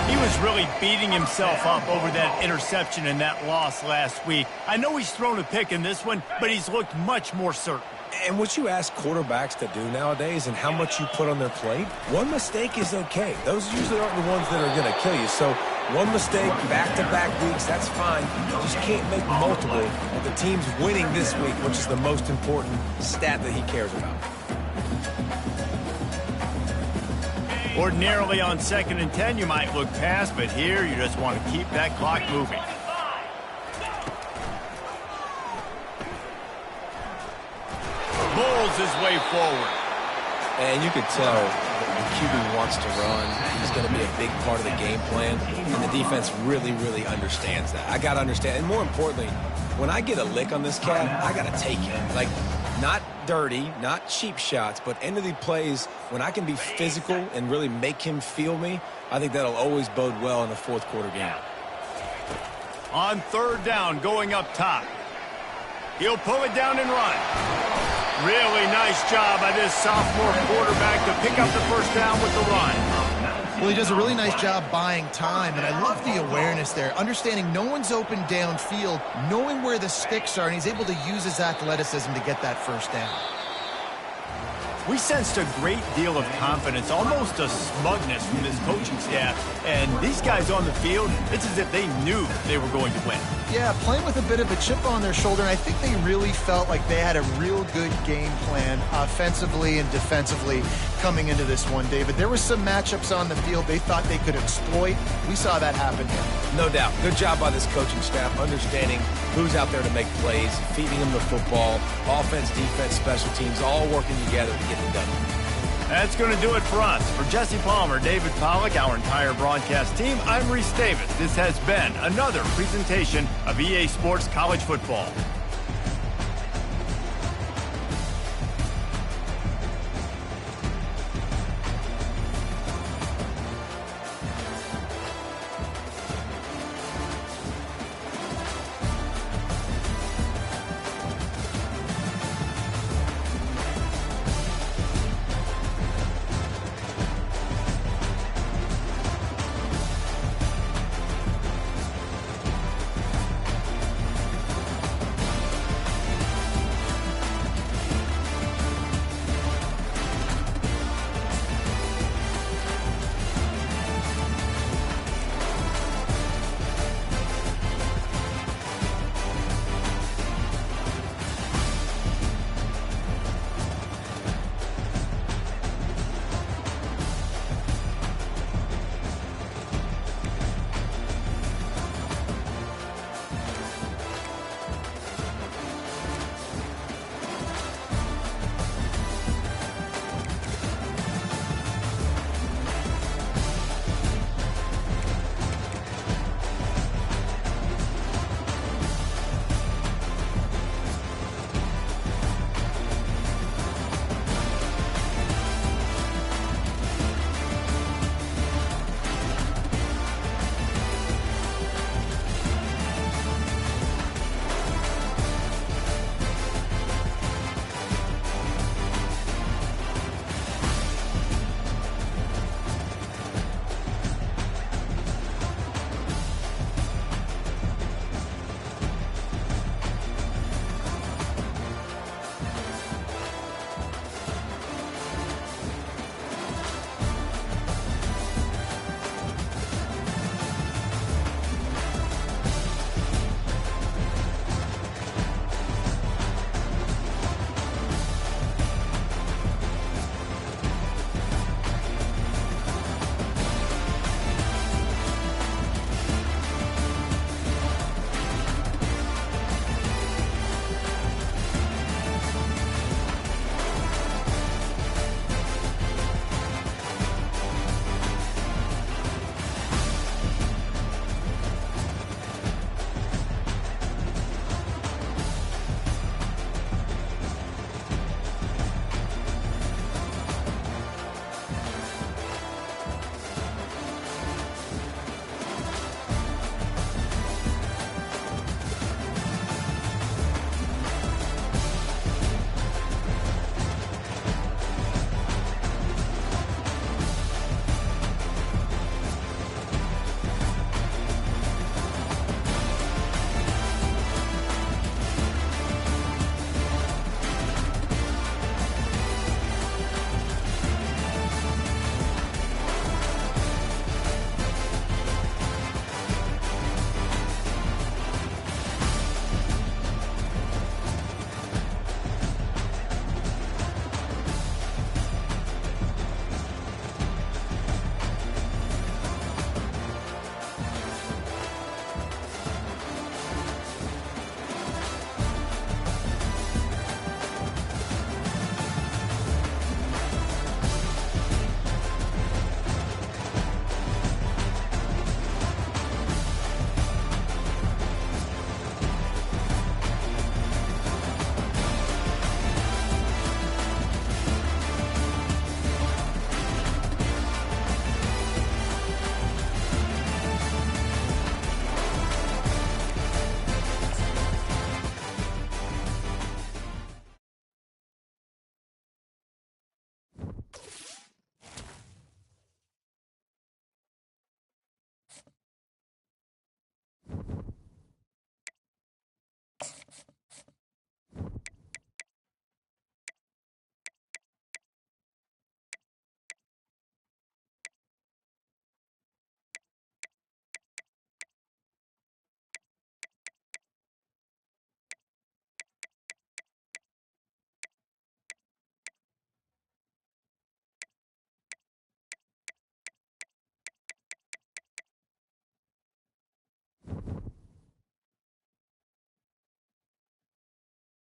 He was really beating himself up over that interception and that loss last week. I know he's thrown a pick in this one, but he's looked much more certain. And what you ask quarterbacks to do nowadays and how much you put on their plate, one mistake is okay. Those usually aren't the ones that are going to kill you. So one mistake, back-to-back weeks, that's fine. You just can't make multiple. But the team's winning this week, which is the most important stat that he cares about. Ordinarily on 2nd and 10, you might look past, but here you just want to keep that clock moving. Bowls his way forward. And you could tell the QB wants to run. He's going to be a big part of the game plan. And the defense really, really understands that. I got to understand. And more importantly, when I get a lick on this cat, I got to take it. Like, not dirty, not cheap shots, but end of the plays, when I can be physical and really make him feel me, I think that'll always bode well in the fourth quarter game. On 3rd down, going up top. He'll pull it down and run. Really nice job by this sophomore quarterback to pick up the first down with the run. Well, he does a really nice job buying time, and I love the awareness there, understanding no one's open downfield, knowing where the sticks are, and he's able to use his athleticism to get that first down. We sensed a great deal of confidence, almost a smugness from this coaching staff. And these guys on the field, it's as if they knew they were going to win. Yeah, playing with a bit of a chip on their shoulder, and I think they really felt like they had a real good game plan offensively and defensively coming into this one, David. There were some matchups on the field they thought they could exploit. We saw that happen here. No doubt. Good job by this coaching staff, understanding who's out there to make plays, feeding them the football, offense, defense, special teams, all working together to get it done. That's going to do it for us. For Jesse Palmer, David Pollack, our entire broadcast team, I'm Reese Davis. This has been another presentation of EA Sports College Football.